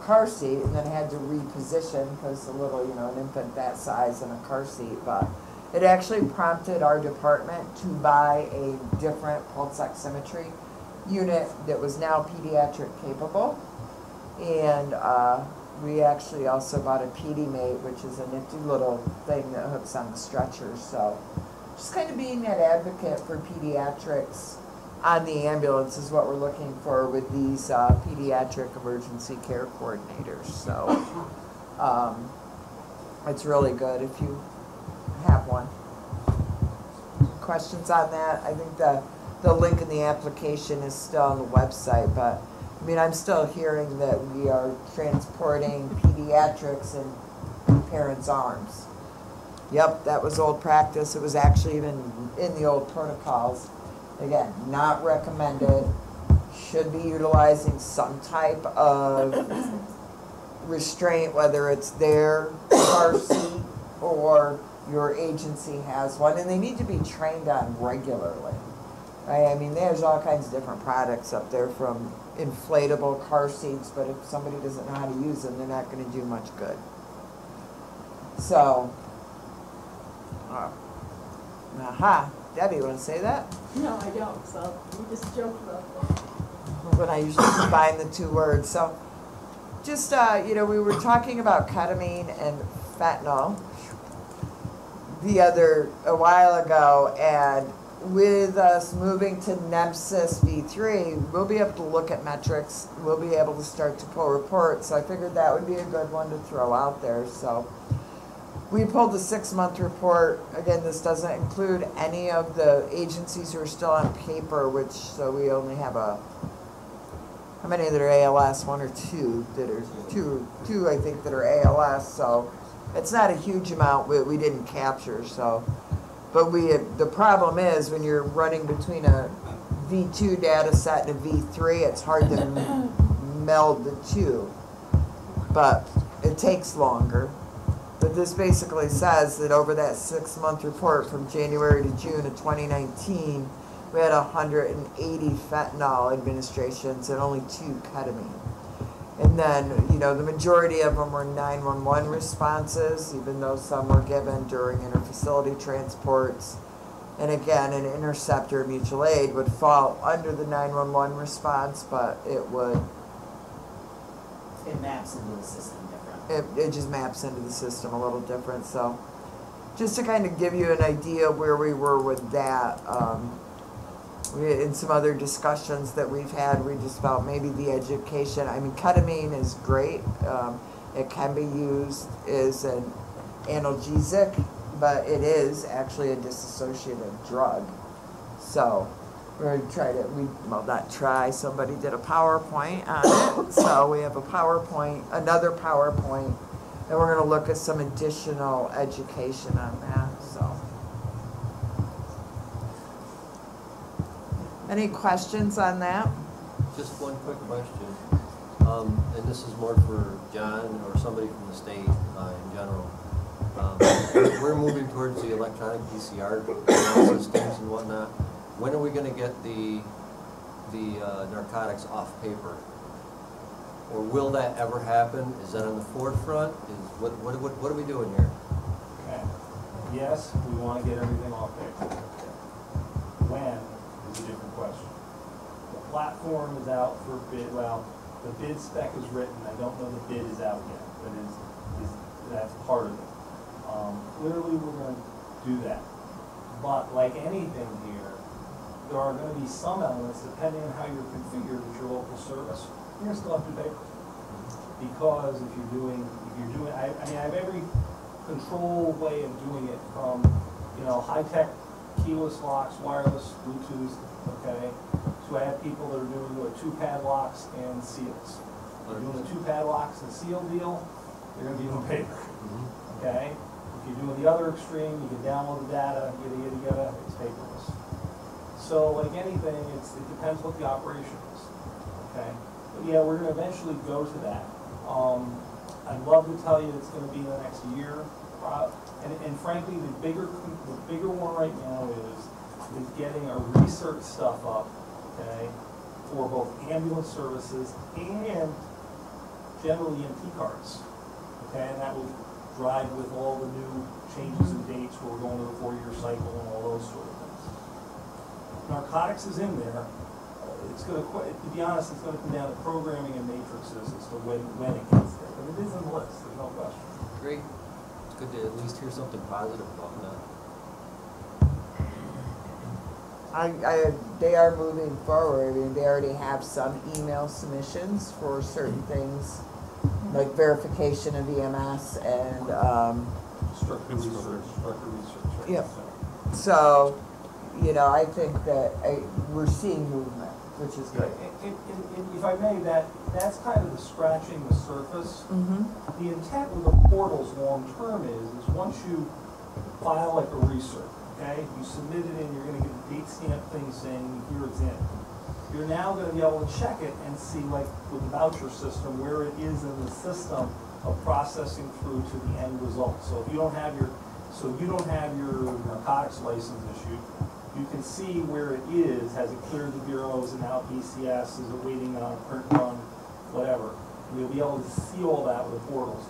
car seat and then had to reposition because a little, you know, an infant that size in a car seat. But it actually prompted our department to buy a different pulse oximetry unit that was now pediatric capable. And we actually also bought a PD-Mate, which is a nifty little thing that hooks on the stretcher. So just kind of being that advocate for pediatrics on the ambulance is what we're looking for with these pediatric emergency care coordinators. So it's really good if you have one. Questions on that? I think the link in the application is still on the website, but I mean, I'm still hearing that we are transporting pediatrics in parents' arms. Yep, that was old practice. It was actually even in the old protocols. Again, not recommended. Should be utilizing some type of restraint, whether it's their car seat or your agency has one, and they need to be trained on regularly. Right? I mean, there's all kinds of different products up there, from inflatable car seats, but if somebody doesn't know how to use them, they're not going to do much good. So, Debbie, you want to say that? No, I don't, so you just joked about that. When I usually combine the two words. So, just, you know, we were talking about ketamine and fentanyl a while ago, and with us moving to NCEMS V3, we'll be able to look at metrics. We'll be able to start to pull reports. So I figured that would be a good one to throw out there. So we pulled the 6-month report. Again, this doesn't include any of the agencies who are still on paper, which, so we only have how many that are ALS? 1 or 2 that are, two I think that are ALS. So it's not a huge amount we didn't capture. So. But the problem is when you're running between a V2 data set and a V3, it's hard to meld the two. But it takes longer. But this basically says that over that 6-month report from January to June of 2019, we had 180 fentanyl administrations and only 2 ketamine. And then, you know, the majority of them were 911 responses, even though some were given during interfacility transports. And again, an interceptor mutual aid would fall under the 911 response, but it would It maps into the system different. It just maps into the system a little different, so. Just to kind of give you an idea where we were with that, in some other discussions that we've had, we just felt maybe the education, I mean, ketamine is great. It can be used as an analgesic, but it is actually a dissociative drug. So we're going to try to, well, not try, somebody did a PowerPoint on it. So we have a PowerPoint, another PowerPoint, and we're going to look at some additional education on that, so. Any questions on that? Just one quick question, and this is more for John or somebody from the state in general. We're moving towards the electronic PCR systems and whatnot. When are we going to get the narcotics off paper? Or will that ever happen? Is that on the forefront? What are we doing here? Okay. Yes, we want to get everything off paper. When is a different question. The platform is out for bid. Well, the bid spec is written. I don't know the bid is out yet, but that's part of it. Clearly, we're going to do that. But like anything here, there are going to be some elements, depending on how you're configured with your local service, you're going to still have to do paper. Because if you're doing, I mean, I have every control way of doing it from, high-tech keyless locks, wireless, Bluetooth, okay, to I have people that are doing 2 padlocks and seals. They're doing the 2 padlocks and seal deal, they're going to be doing paper, okay? If you're doing the other extreme, you can download the data, yada, it's paperless. So like anything, it depends what the operation is, okay? But yeah, we're going to eventually go to that. I'd love to tell you it's going to be in the next year. And frankly, the bigger one right now is getting our research stuff up, okay, for both ambulance services and general EMT cards, okay, and that will drive with all the new changes and dates where we're going to the 4-year cycle and all those sort of things. Narcotics is in there. It's going to be honest, it's going to come down to programming and matrices as to when it gets there. But it is on the list, there's no question. Great. It's good to at least hear something positive about that. They are moving forward. I mean, they already have some email submissions for certain things, like verification of EMS and Structured research. Right? Yep. So, I think that we're seeing movement, which is good. And if I may, that's kind of the scratching the surface. The intent with the portals long term is once you file like a research, okay, you submit it in, you're going to get a date stamp thing saying here it's in. You're now going to be able to check it and see, like with the voucher system, where it is in the system of processing through to the end result. So if you don't have your narcotics license issued, you can see where it is. Has it cleared the bureaus and now BCS? Is it waiting on a print run? Whatever. And you'll be able to see all that with the portals.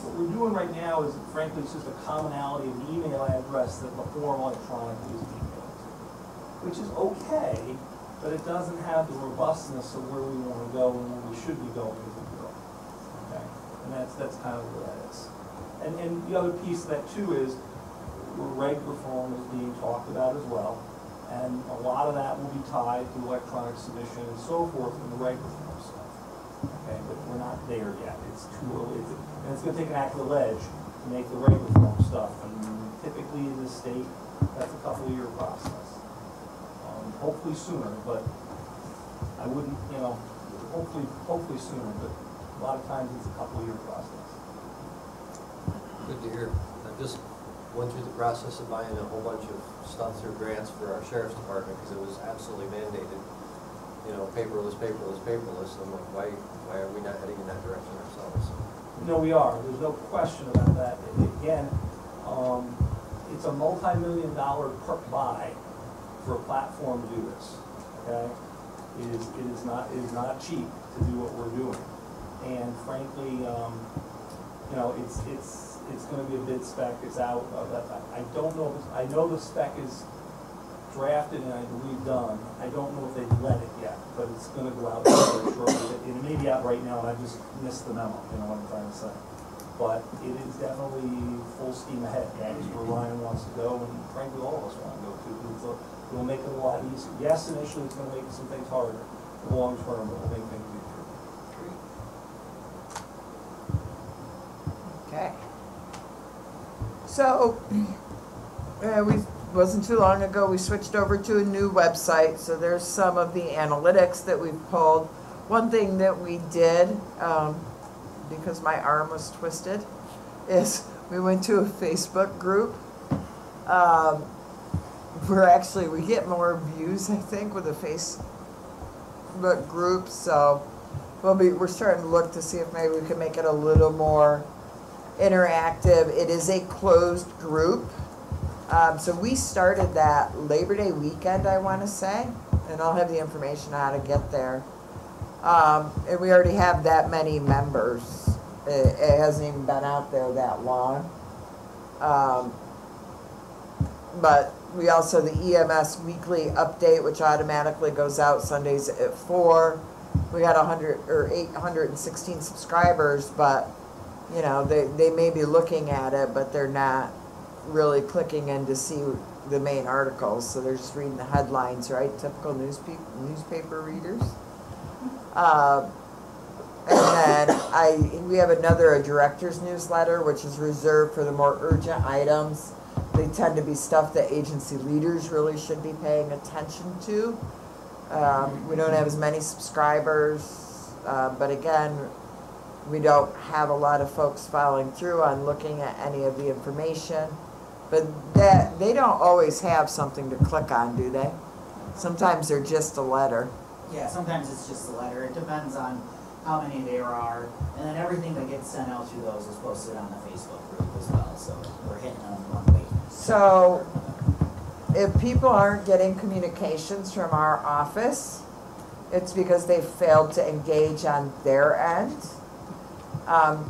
What we're doing right now is, frankly, it's just a commonality of the email address that the form electronically is being mailed to, which is okay, but it doesn't have the robustness of where we want to go and where we should be going as a bureau. Okay, and that's kind of where that is. And the other piece of that too is reg reform is being talked about as well, and a lot of that will be tied to electronic submission and so forth in the reg reform stuff. Okay, but we're not there yet. It's too early. And it's going to take an act of ledge to make the reg reform stuff. And typically in this state, that's a couple-year process. Hopefully sooner, but I wouldn't, hopefully sooner, but a lot of times it's a couple-year process. Good to hear. I just went through the process of buying a whole bunch of stuff through grants for our sheriff's department because it was absolutely mandated. Paperless. I'm like, why are we not heading in that direction ourselves? No, we are. There's no question about that. Again, it's a multi-million-dollar buy for a platform to do this. Okay, it is not cheap to do what we're doing, and frankly, it's going to be a bid spec. It's out. I don't know. I know the spec is drafted and I believe done. I don't know if they've let it yet, but it's gonna go out very shortly. It may be out right now and I just missed the memo, you know what I'm trying to say. But it is definitely full steam ahead. That is where Ryan wants to go, and frankly, all of us want to go to. It'll make it a lot easier. Yes, initially it's gonna make some things harder. Long term, it will make things easier. Okay. So, wasn't too long ago, we switched over to a new website, so there's some of the analytics that we've pulled. One thing that we did, because my arm was twisted, is we went to a Facebook group. We get more views, I think, with a Facebook group, so we're starting to look to see if maybe we can make it a little more interactive. It is a closed group. So we started that Labor Day weekend, I want to say, and I'll have the information on how to get there. And we already have that many members. It hasn't even been out there that long. But we also, the EMS weekly update, which automatically goes out Sundays at 4. We got 816 subscribers, but you know, they may be looking at it, but they're not really clicking in to see the main articles, so they're just reading the headlines, right? Typical newspaper readers. And then we have a director's newsletter, which is reserved for the more urgent items. They tend to be stuff that agency leaders really should be paying attention to. We don't have as many subscribers, but again, we don't have a lot of folks following through on looking at any of the information. But that they don't always have something to click on, do they? Sometimes they're just a letter. Yeah, sometimes it's just a letter. It depends on how many there are. And then everything that gets sent out through those is posted on the Facebook group as well. So we're hitting on one week. So if people aren't getting communications from our office, it's because they failed to engage on their end.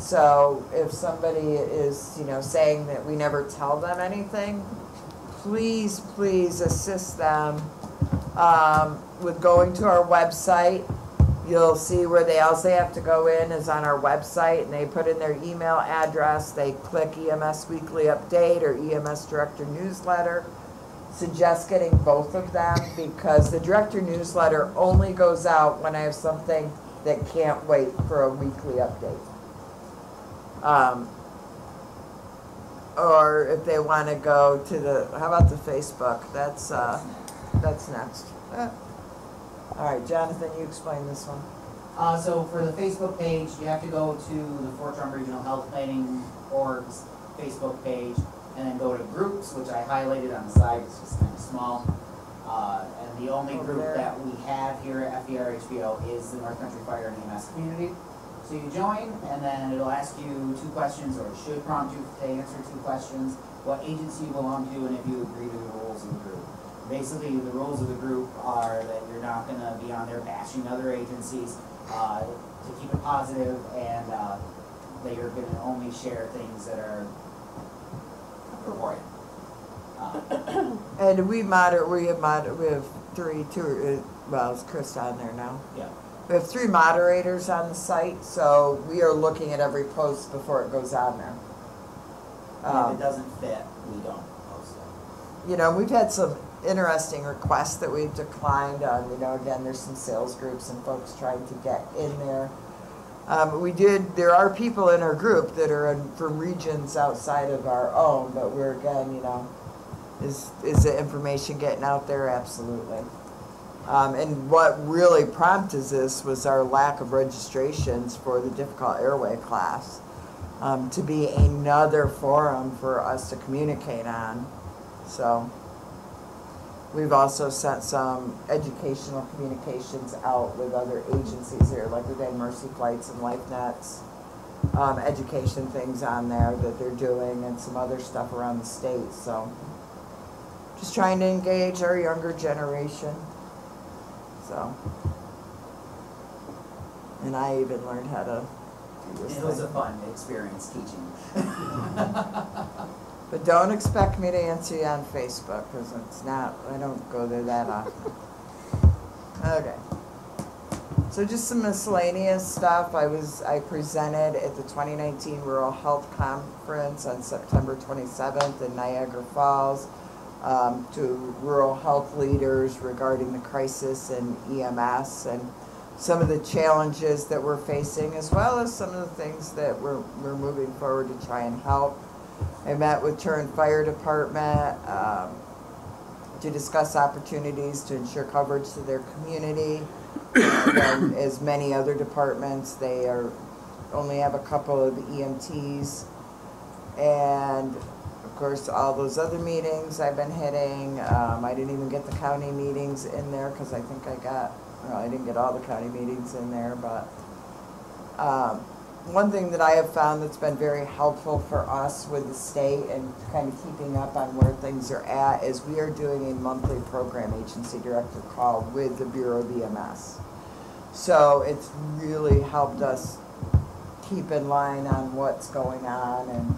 So if somebody is, saying that we never tell them anything, please assist them with going to our website. You'll see where all they have to go in is on our website, and they put in their email address. They click EMS Weekly Update or EMS Director Newsletter. Suggest getting both of them because the Director Newsletter only goes out when I have something that can't wait for a weekly update. Or if they want to go to how about the Facebook? That's next. All right, Jonathan, you explain this one. So for the Facebook page, you have to go to the Fort Drum Regional Health Planning Org's Facebook page, and then go to groups, which I highlighted on the side. It's just kind of small. And the only group that we have here at FERHBO is the North Country Fire and EMS community. So you join, and then it'll ask you 2 questions, or it should prompt you to answer 2 questions, what agency you belong to, and if you agree to the rules of the group. Basically, the rules of the group are that you're not going to be on there bashing other agencies, to keep it positive, and that you're going to only share things that are important. And we have 3, well, it's Chris on there now. Yeah. We have 3 moderators on the site, so we are looking at every post before it goes on there. And if it doesn't fit, we don't post it. We've had some interesting requests that we've declined on. Again, there's some sales groups and folks trying to get in there. There are people in our group that are from regions outside of our own, but we're, again, is the information getting out there? Absolutely. And what really prompted this was our lack of registrations for the difficult airway class, to be another forum for us to communicate on. So we've also sent some educational communications out with other agencies here, like we've had Mercy Flights and LifeNets, education things on there that they're doing, and some other stuff around the state. So just trying to engage our younger generation. So, and I even learned how to do this. It was a fun experience teaching. But don't expect me to answer you on Facebook, because it's not, I don't go there that often. Okay. So just some miscellaneous stuff. I presented at the 2019 Rural Health Conference on September 27th in Niagara Falls to rural health leaders regarding the crisis in EMS and some of the challenges that we're facing, as well as some of the things that we're moving forward to try and help. I met with Turin Fire Department to discuss opportunities to ensure coverage to their community. And as many other departments, they only have a couple of EMTs. And of course, all those other meetings I've been hitting. I didn't even get the county meetings in there because I think I didn't get all the county meetings in there. But one thing that I have found that's been very helpful for us with the state and kind of keeping up on where things are at is we are doing a monthly program agency director call with the Bureau of EMS. So it's really helped us keep in line on what's going on and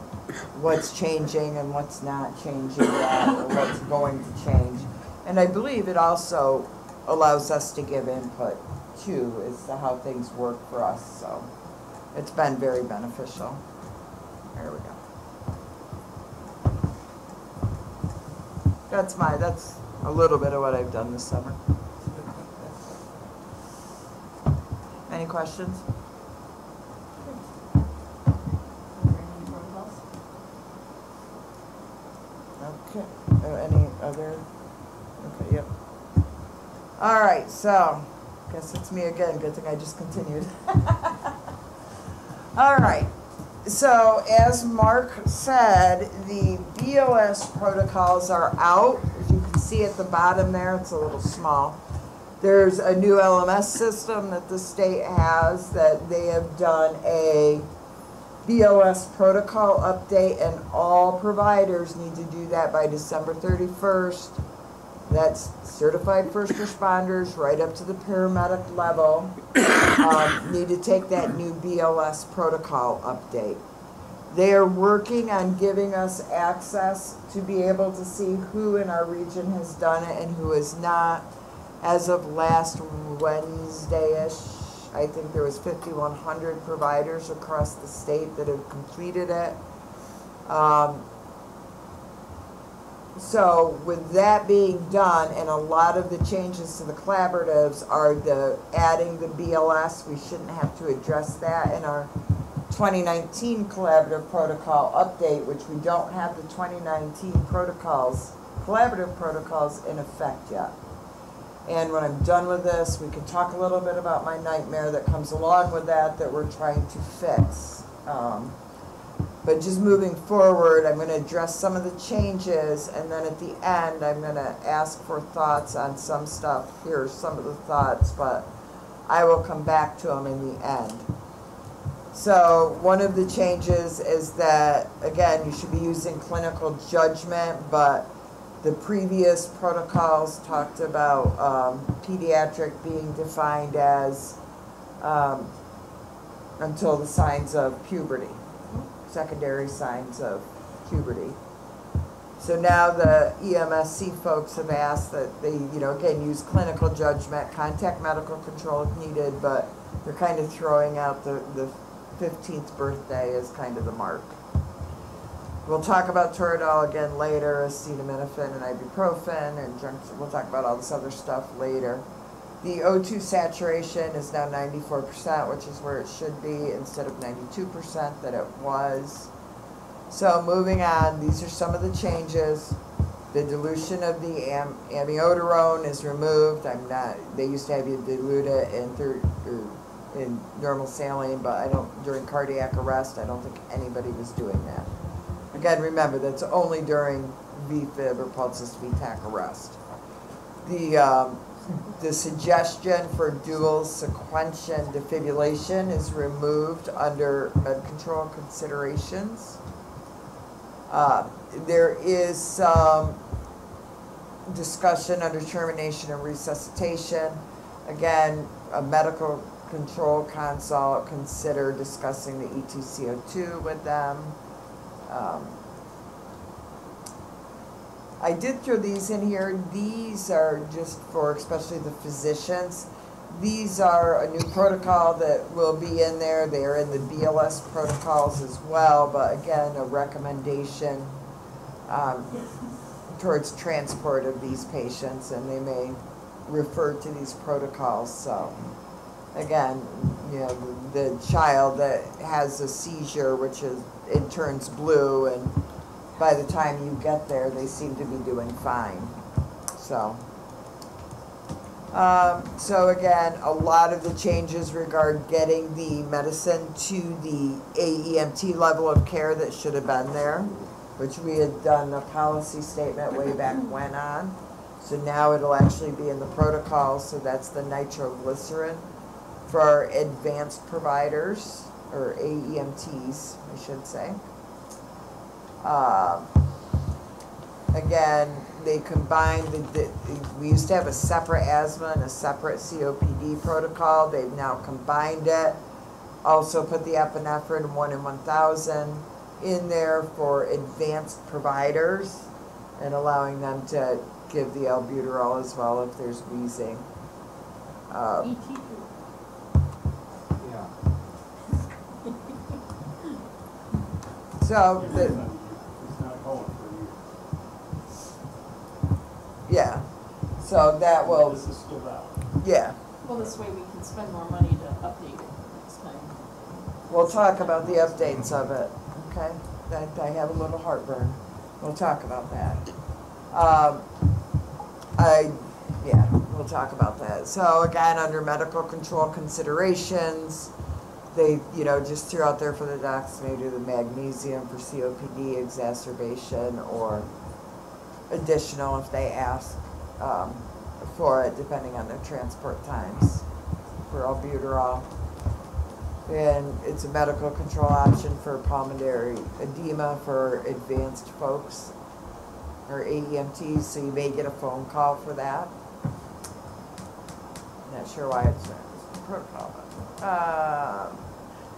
what's changing and what's not changing yet, or what's going to change. And I believe it also allows us to give input too as to how things work for us. So it's been very beneficial. There we go. That's a little bit of what I've done this summer. Any questions? Okay. Any other? Okay, yep. All right, so guess it's me again. Good thing I just continued. All right. So as Mark said, the BOS protocols are out. As you can see at the bottom there, it's a little small. There's a new LMS system that the state has that they have done a BOS protocol update, and all providers need to do that by December 31st. That's certified first responders right up to the paramedic level need to take that new BOS protocol update. They are working on giving us access to be able to see who in our region has done it and who has not. As of last Wednesday-ish, I think there was 5,100 providers across the state that have completed it. So with that being done, and a lot of the changes to the collaboratives are adding the BLS. We shouldn't have to address that in our 2019 collaborative protocol update, which we don't have the 2019 collaborative protocols in effect yet. And when I'm done with this, we can talk a little bit about my nightmare that comes along with that we're trying to fix. But just moving forward, I'm going to address some of the changes, and then at the end, I'm going to ask for thoughts on some stuff. Here are some of the thoughts, but I will come back to them in the end. So one of the changes is that, again, you should be using clinical judgment, but the previous protocols talked about pediatric being defined as until the signs of puberty. Secondary signs of puberty. So now the EMSC folks have asked that they, again, use clinical judgment, contact medical control if needed, but they're kind of throwing out the 15th birthday as kind of the mark. We'll talk about Toradol again later, acetaminophen and ibuprofen, and we'll talk about all this other stuff later. The O2 saturation is now 94%, which is where it should be, instead of 92% that it was. So moving on, these are some of the changes. The dilution of the amiodarone is removed. They used to have you dilute it in normal saline, but during cardiac arrest, I don't think anybody was doing that. Again, remember, that's only during VFib or pulsus VTAC arrest. The suggestion for dual sequential defibrillation is removed under med control considerations. There is some discussion under termination and resuscitation. Again, a medical control consult, consider discussing the ETCO2 with them. I did throw these in here. These are just for especially the physicians. These are a new protocol that will be in there. They are in the BLS protocols as well, but again, a recommendation towards transport of these patients, and they may refer to these protocols. So again, you know, the child that has a seizure, which is, it turns blue, and by the time you get there, they seem to be doing fine. So again, a lot of the changes regard getting the medicine to the AEMT level of care that should have been there, which we had done a policy statement way back when on. So now it'll actually be in the protocol, so that's the nitroglycerin for our advanced providers, or AEMTs, I should say. Again, they combined, we used to have a separate asthma and a separate COPD protocol. They've now combined it. Also put the epinephrine 1 in 1,000 in there for advanced providers and allowing them to give the albuterol as well if there's wheezing. ET. Yeah. So, It's not going for you. yeah, so that will, This is still out. yeah. Well, this way we can spend more money to update it next time. We'll talk about the updates of it, okay? I have a little heartburn. We'll talk about that. Yeah, we'll talk about that. So again, under medical control considerations, they, you know, just threw out there for the docs, maybe the magnesium for COPD exacerbation or additional if they ask for it, depending on their transport times for albuterol. And it's a medical control option for pulmonary edema for advanced folks or AEMTs, so you may get a phone call for that. Not sure why it's a protocol.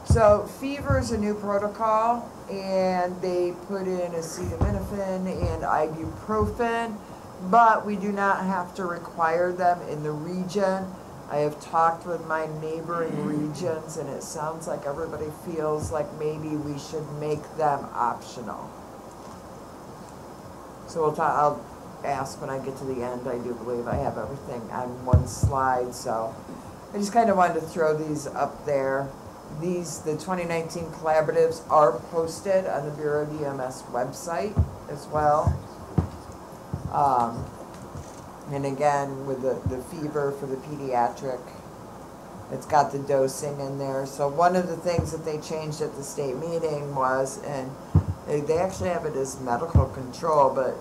So fever is a new protocol, and they put in acetaminophen and ibuprofen, but we do not have to require them in the region. I have talked with my neighboring regions, and it sounds like everybody feels like maybe we should make them optional. So I'll ask when I get to the end. I do believe I have everything on one slide, so I just kind of wanted to throw these up there. The 2019 collaboratives are posted on the Bureau of EMS website as well. And again, with the fever for the pediatric, it's got the dosing in there. So one of the things that they changed at the state meeting was, and they actually have it as medical control, but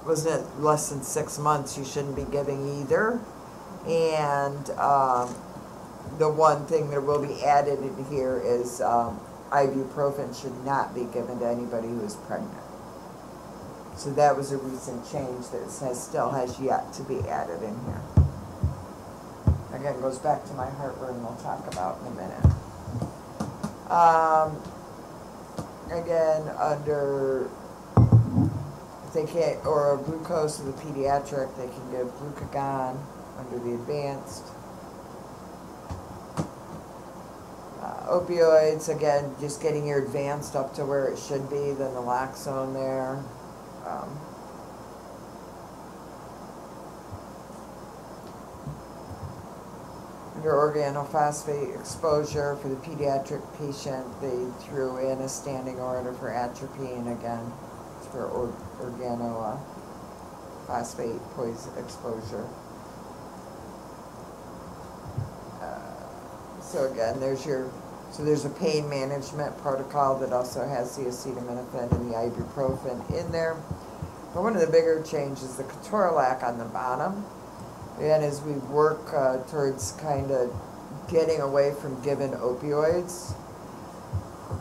wasn't it less than 6 months you shouldn't be giving either. And the one thing that will be added in here is ibuprofen should not be given to anybody who is pregnant. So that was a recent change that still has yet to be added in here. Again, goes back to my heartburn we'll talk about in a minute. Again, under, if they can't, or glucose of the pediatric, they can give glucagon under the advanced. Opioids, again, just getting your advanced up to where it should be, then the naloxone there. Under organophosphate exposure for the pediatric patient, they threw in a standing order for atropine again. It's for organophosphate poison exposure. So again, there's a pain management protocol that also has the acetaminophen and the ibuprofen in there. But one of the bigger changes is the ketorolac on the bottom. And as we work towards kind of getting away from giving opioids,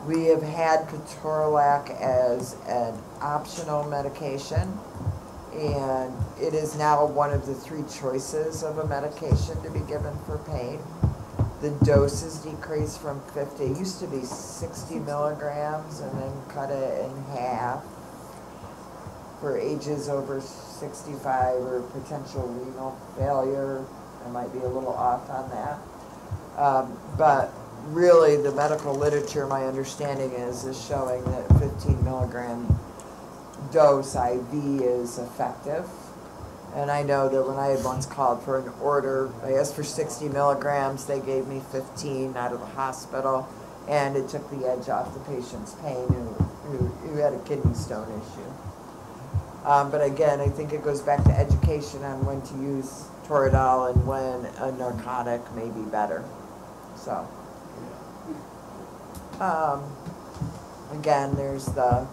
we have had ketorolac as an optional medication, and it is now one of the 3 choices of a medication to be given for pain. The dose is decreased from 50, it used to be 60 milligrams, and then cut it in half. for ages over 65 or potential renal failure. I might be a little off on that. But really, the medical literature, my understanding is showing that 15 milligram dose IV is effective. And I know that when I had once called for an order, I asked for 60 milligrams, they gave me 15 out of the hospital, and it took the edge off the patient's pain who had a kidney stone issue. But again, I think it goes back to education on when to use Toradol and when a narcotic may be better. So, again, there's the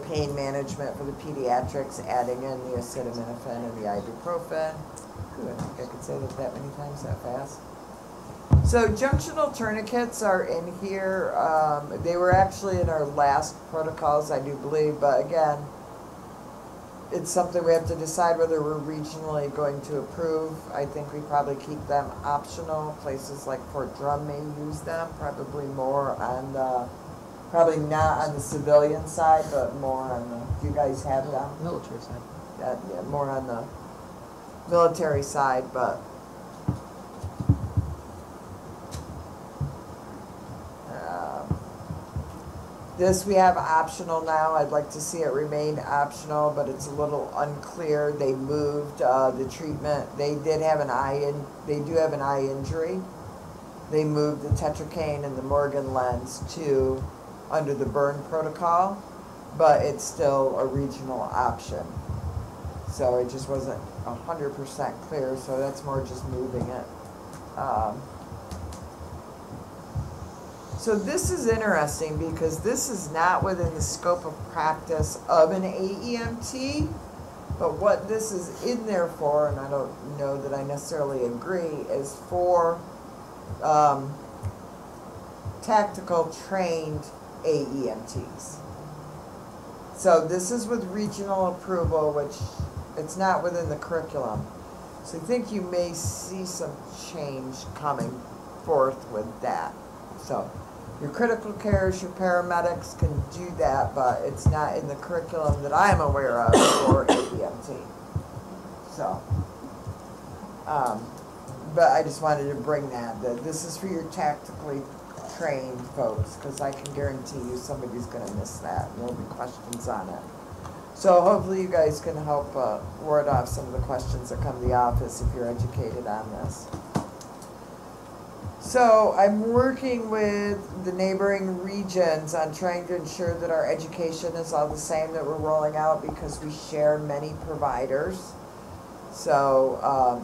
pain management for the pediatrics, adding in the acetaminophen and the ibuprofen. Good, I think I could say that many times that fast. So junctional tourniquets are in here. They were actually in our last protocols, I do believe, but again, it's something we have to decide whether we're regionally going to approve. I think we probably keep them optional. Places like Fort Drum may use them, probably more on the, probably not on the civilian side, but more on the, do you guys have them? Military side. Yeah, more on the military side, but this we have optional now. I'd like to see it remain optional, but it's a little unclear. They moved the treatment. They did have an they do have an eye injury. They moved the tetracaine and the Morgan lens to under the burn protocol, but it's still a regional option. So it just wasn't 100% clear, so that's more just moving it. So this is interesting because this is not within the scope of practice of an AEMT, but what this is in there for, and I don't know that I necessarily agree, is for tactical trained AEMTs. So this is with regional approval, which it's not within the curriculum. So I think you may see some change coming forth with that. So your critical cares, your paramedics can do that, but it's not in the curriculum that I'm aware of for AEMT. So, but I just wanted to bring that this is for your tactically trained folks, because I can guarantee you somebody's going to miss that, and there'll be questions on it. So hopefully you guys can help ward off some of the questions that come to the office if you're educated on this. So I'm working with the neighboring regions on trying to ensure that our education is all the same that we're rolling out, because we share many providers. So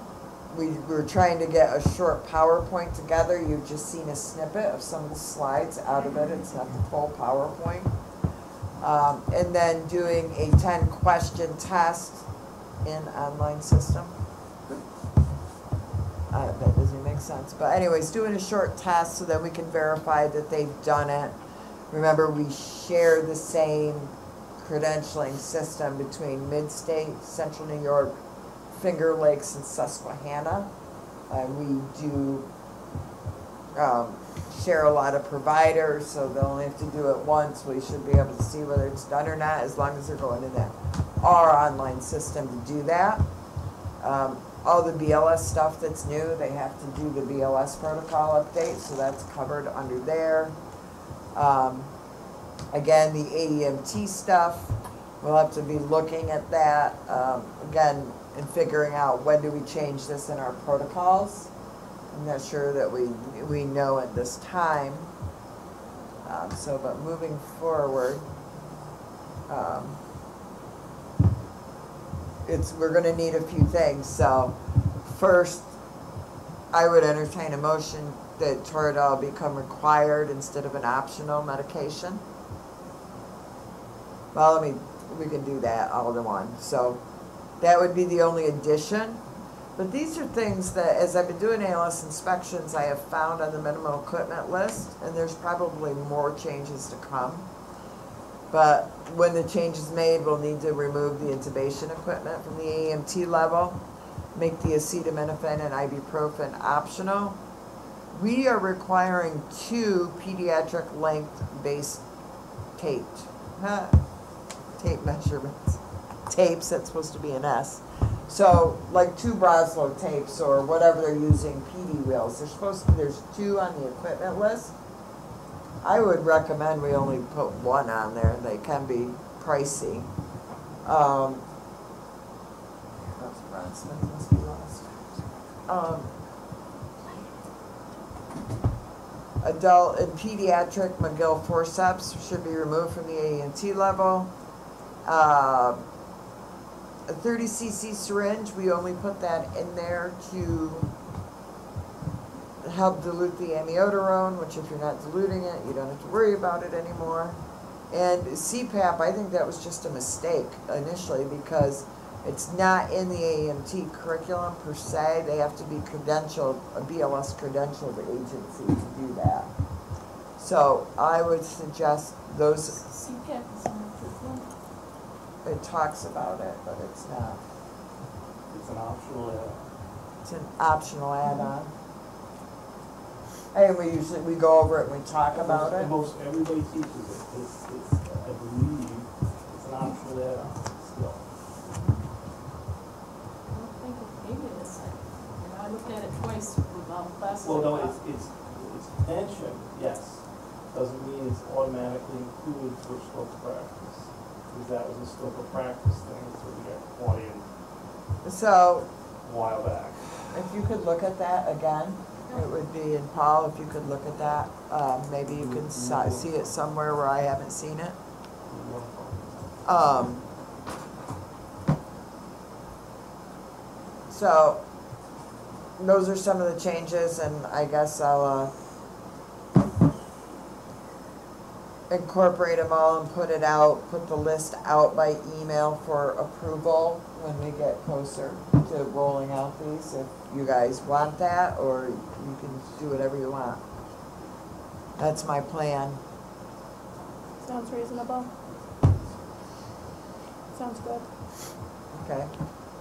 we're trying to get a short PowerPoint together. You've just seen a snippet of some of the slides out of it. It's not the full PowerPoint. And then doing a 10-question test in online system. That doesn't make sense. But anyways, doing a short test so that we can verify that they've done it. Remember, we share the same credentialing system between Mid-State, Central New York, Finger Lakes, and Susquehanna. We do share a lot of providers, so they'll only have to do it once. We should be able to see whether it's done or not, as long as they're going in our online system to do that. All the BLS stuff that's new, they have to do the BLS protocol update, so that's covered under there. Again, the AEMT stuff, we'll have to be looking at that, again, and figuring out when do we change this in our protocols. I'm not sure that we know at this time. But moving forward, we're going to need a few things. So first, I would entertain a motion that Toradol become required instead of an optional medication. Well, we can do that all in one. So that would be the only addition. But these are things that, as I've been doing ALS inspections, I have found on the minimum equipment list, and there's probably more changes to come. But when the change is made, we'll need to remove the intubation equipment from the AEMT level, make the acetaminophen and ibuprofen optional. We are requiring 2 pediatric length base taped. tape measurements. Tapes, that's supposed to be an S. So, like 2 Broslo tapes or whatever they're using, PD wheels, there's 2 on the equipment list. I would recommend we only put 1 on there, they can be pricey. That's Ron Smith, must be lost. Adult and pediatric McGill forceps should be removed from the AET level. A 30 cc syringe, we only put that in there to help dilute the amiodarone, which if you're not diluting it, you don't have to worry about it anymore. And CPAP, I think that was just a mistake initially because it's not in the AMT curriculum per se. They have to be credentialed, a BLS credentialed agency to do that. So I would suggest those. CPAP is in the curriculum. It talks about it, but it's not. It's an optional add-on. It's an optional add-on. And we go over it and we talk about it. Most everybody teaches it. It's I believe, it's an optional add-on still. I don't think maybe it is. I looked at it twice with all classes. Well, no, it's mentioned, yes. Doesn't mean it's automatically included for scope of practice. Because that was a scope of practice thing, so we got caught in So, a while back. if you could look at that again, it would be, and Paul, if you could look at that, maybe you can see it somewhere where I haven't seen it. So, those are some of the changes, and I guess I'll incorporate them all and put the list out by email for approval when we get closer to rolling out these, if you guys want that, or you can do whatever you want. That's my plan. Sounds reasonable. Sounds good. Okay.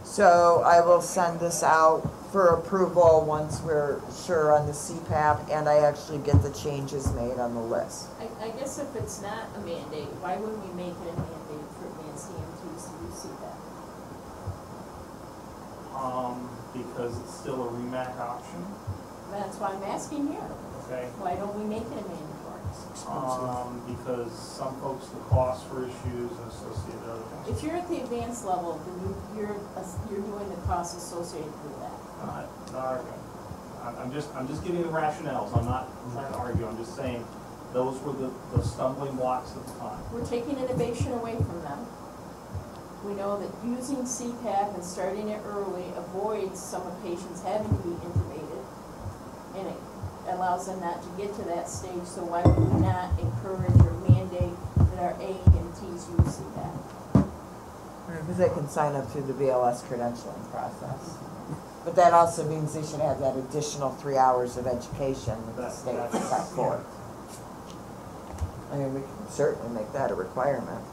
So I will send this out for approval once we're sure on the CPAP and I actually get the changes made on the list. I guess if it's not a mandate, why wouldn't we make it a mandate for NCEMS to use CPAP? Because it's still a REMAC option, That's why I'm asking here. okay? Why don't we make it a mandatory? Because some folks, the cost for issues and associated other things. If you're at the advanced level, then you're doing the costs associated with that. Not arguing. I'm just giving the rationales. I'm not trying to argue. I'm just saying those were the stumbling blocks at the time. We're taking innovation away from them. We know that using CPAP and starting it early avoids some of patients having to be intubated, and it allows them not to get to that stage, so why would we not encourage or mandate that our AEMTs use CPAP? Because they can sign up through the BLS credentialing process. But that also means they should have that additional 3 hours of education that the state set forth. I mean, we can certainly make that a requirement.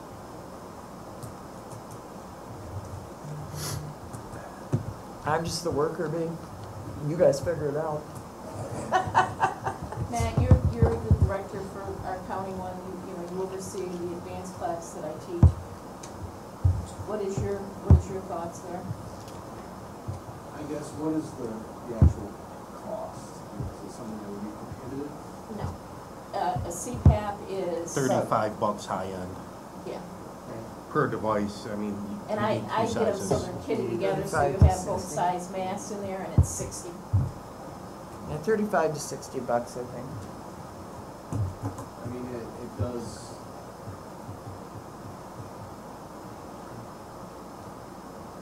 I'm just the worker bee. You guys figure it out. Matt, you're the director for our county one. You oversee the advanced class that I teach. What is your thoughts there? I guess, what is the actual cost? Is it something that would be prohibited? No. A CPAP is. $35 high end Yeah. per device. I mean, And you I need two get them so sizes. they're kitted together, so you 35 to have both 60. size masks in there, and it's 60. Yeah, $35 to $60, I think. I mean, it does.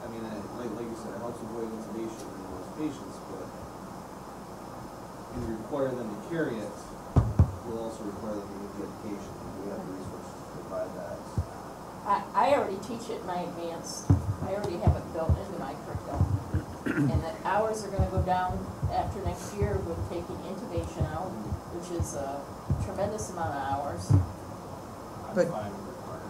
I mean, like you said, it helps avoid intubation in most patients, but if you require them to carry it, you'll also require them to get the education. We have the resources to provide that. I already teach it in my advanced. I already have it built into my curriculum. And the hours are gonna go down after next year with taking intubation out, which is a tremendous amount of hours. I'm But- fine with requiring.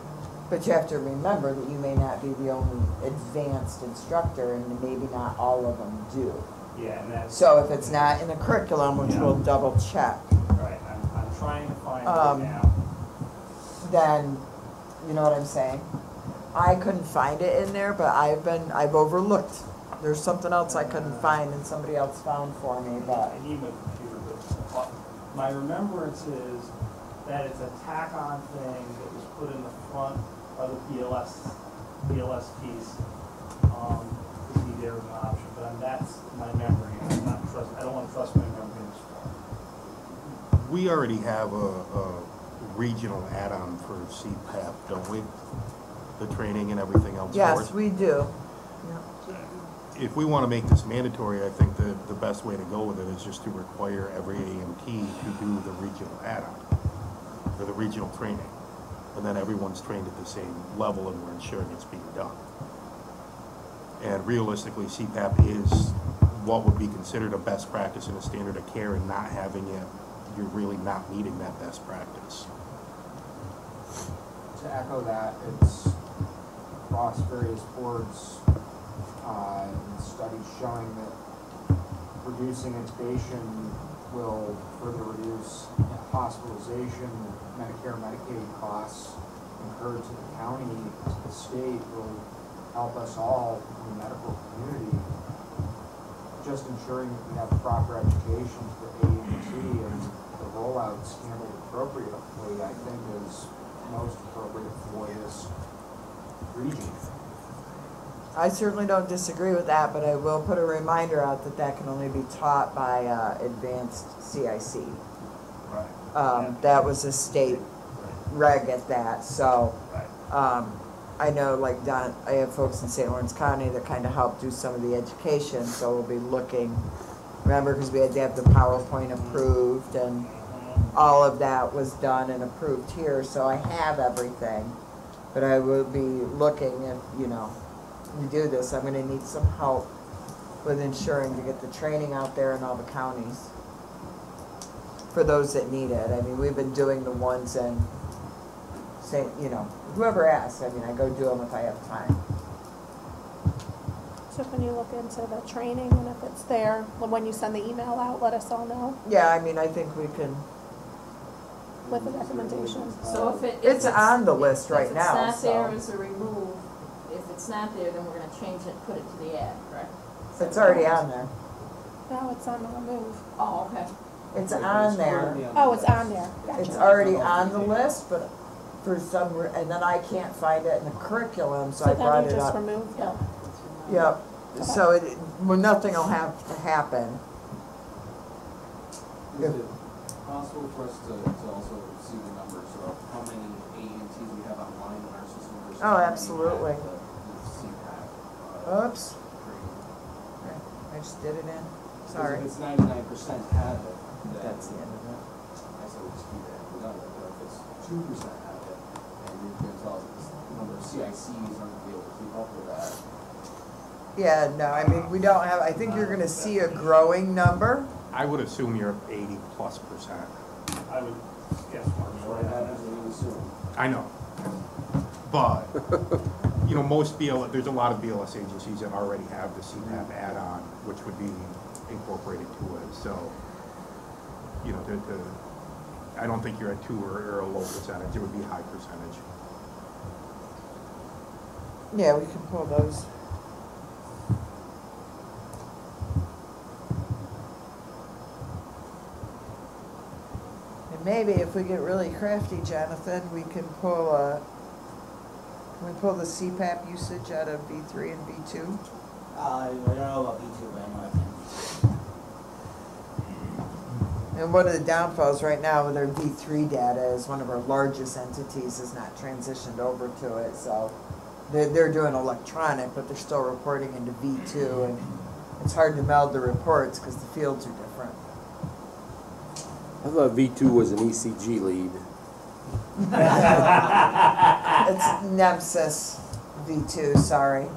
But you have to remember that you may not be the only advanced instructor, and maybe not all of them do. Yeah, and that's. So if it's not in the curriculum, which we'll double check, Right, I'm trying to find it now. then, you know what I'm saying? I couldn't find it in there, but I've overlooked. There's something else I couldn't find and somebody else found for me, but. I need my computer, but my remembrance is that it's a tack-on thing that was put in the front of the BLS piece, to be there as an option, but that's my memory, I don't want to trust my memory this far. We already have a regional add-on for CPAP, don't we? The training and everything else for it? Yes, we do. If we want to make this mandatory, I think the best way to go with it is just to require every AMT to do the regional add-on, or the regional training. And then everyone's trained at the same level and we're ensuring it's being done. And realistically, CPAP is what would be considered a best practice and a standard of care, and not having it, you're really not meeting that best practice. To echo that, it's across various boards, and studies showing that reducing intubation will further reduce hospitalization, Medicare, Medicaid costs incurred to the county, to the state, will help us all in the medical community. Just ensuring that we have proper education for AMT and the rollouts handled appropriately, I think is most appropriate for this region. I certainly don't disagree with that, but I will put a reminder out that that can only be taught by advanced CIC. Right. That was a state reg at that, so I know, like Don, I have folks in St. Lawrence County that kind of help do some of the education, so we'll be looking, remember, because we had to have the PowerPoint approved, and all of that was done and approved here, so I have everything, but I will be looking if, you know, we do this, I'm going to need some help with ensuring to get the training out there in all the counties for those that need it. I mean, we've been doing the ones in, say, you know, whoever asks, I mean, I go do them if I have time. So can you look into the training, and if it's there, when you send the email out, let us all know Yeah, I mean, I think we can, with the recommendations. So if it's on the list right if now, it's not there so. as a remove, if it's not there, then we're gonna change it and put it to the ad, correct? It's already on there. No, it's on the remove. Oh, okay. It's on there. Oh, it's on there. It's Gotcha. already on the list, but for some, and then I can't find it in the curriculum, so I brought then you it just up. remove them. Yep, so well, nothing will have to happen. Is it possible for us to also see the numbers of how many AMTs we have online in our system versus Oh, how many absolutely. have the CPAP, Oops, training? I just did it in, 'Cause sorry. if it's 99% have it, then That's the end of it. I say we just keep it and done it. But if it's 2% have it, and you're going to tell us the number of CICs aren't going to be able to keep up with that. Yeah, no, I mean, we don't have, I think you're gonna see a growing number. I would assume you're 80+%. I would guess more. What happens when you assume? I know. But, you know, there's a lot of BLS agencies that already have the CPAP add-on, which would be incorporated to it. So, you know, I don't think you're at 2 or a low percentage. It would be a high percentage. Yeah, we can pull those. And maybe if we get really crafty, Jonathan, we can pull the CPAP usage out of V3 and V2? I don't know about B2, but I know I can. And one of the downfalls right now with our V3 data is one of our largest entities is not transitioned over to it, so they're doing electronic, but they're still reporting into V2, and it's hard to meld the reports because the fields are different. I thought V2 was an ECG lead. It's NCEMS V2, sorry.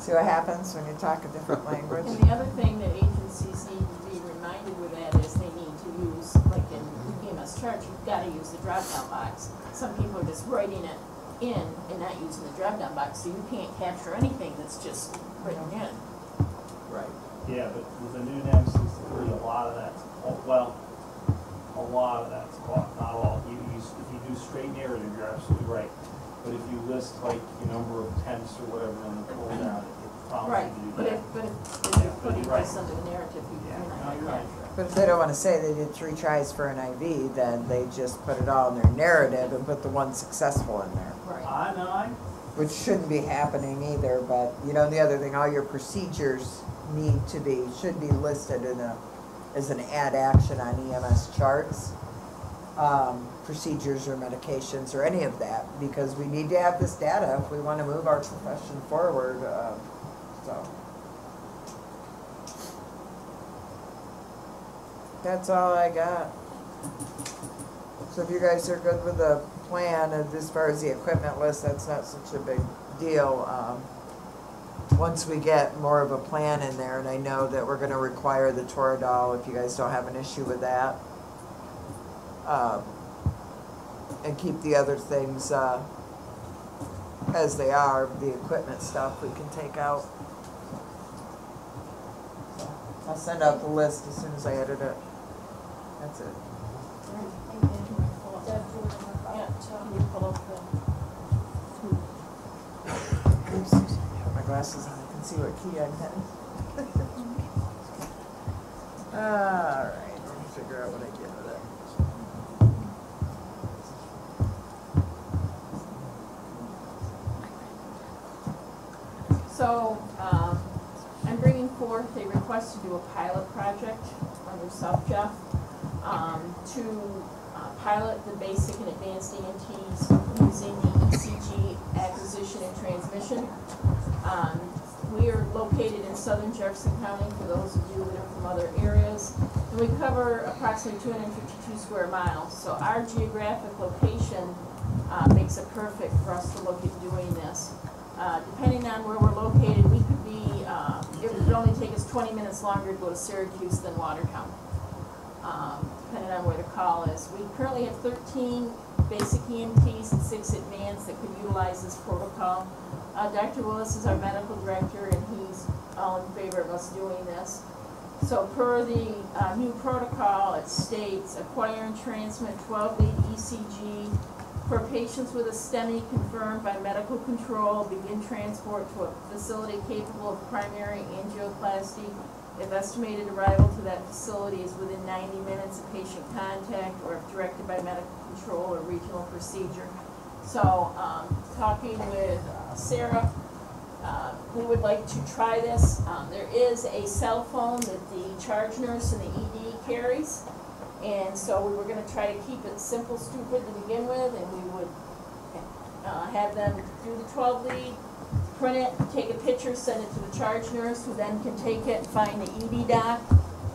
See what happens when you talk a different language? And the other thing that agencies need to be reminded with that is they need to use, like in EMS chart, you've got to use the drop-down box. Some people are just writing it in and not using the drop-down box, so you can't capture anything that's just written in. Right. Yeah, but with the new NCEMS, a lot of that's, well, a lot of that's caught, not all. If you do straight narrative, you're absolutely right. But if you list like your number of temps or whatever on the pull down, it prompts Right, you to do but that. if you're putting this under the narrative, you No, know, you're right. But if they don't wanna say they did 3 tries for an IV, then they just put it all in their narrative and put the one successful in there. right. I know, Which shouldn't be happening either, but, you know, the other thing, all your procedures should be listed as an add action on EMS charts. Procedures or medications or any of that, because we need to have this data if we wanna move our profession forward, so. That's all I got. So if you guys are good with the plan, and as far as the equipment list, that's not such a big deal. Once we get more of a plan in there, and I know that we're gonna require the Toradol, if you guys don't have an issue with that. And keep the other things, as they are, the equipment stuff we can take out. So, I'll send out the list as soon as I edit it. That's it. Yeah, can you pull up the, Oops, put my glasses on, I can see what key I'm hitting. Alright, let me figure out what I did with it. So, I'm bringing forth a request to do a pilot project under South Jeff, to pilot the basic and advanced EMTs using the ECG acquisition and transmission. We are located in southern Jefferson County, for those of you that are from other areas, and we cover approximately 252 square miles. So our geographic location makes it perfect for us to look at doing this. Depending on where we're located, we could be, it would only take us 20 minutes longer to go to Syracuse than Watertown, depending on where the call is. We currently have 13 basic EMTs and 6 advanced that could utilize this protocol. Dr. Willis is our medical director, and he's all in favor of us doing this. So per the new protocol, it states, acquire and transmit 12-lead ECG for patients with a STEMI confirmed by medical control, begin transport to a facility capable of primary angioplasty. If estimated arrival to that facility is within 90 minutes of patient contact, or if directed by medical control or regional procedure. So, talking with Sarah, we would like to try this. There is a cell phone that the charge nurse and the ED carries. And so we were going to try to keep it simple, stupid to begin with, and we would have them do the 12-lead, print it, take a picture, send it to the charge nurse, who then can take it and find the ED doc.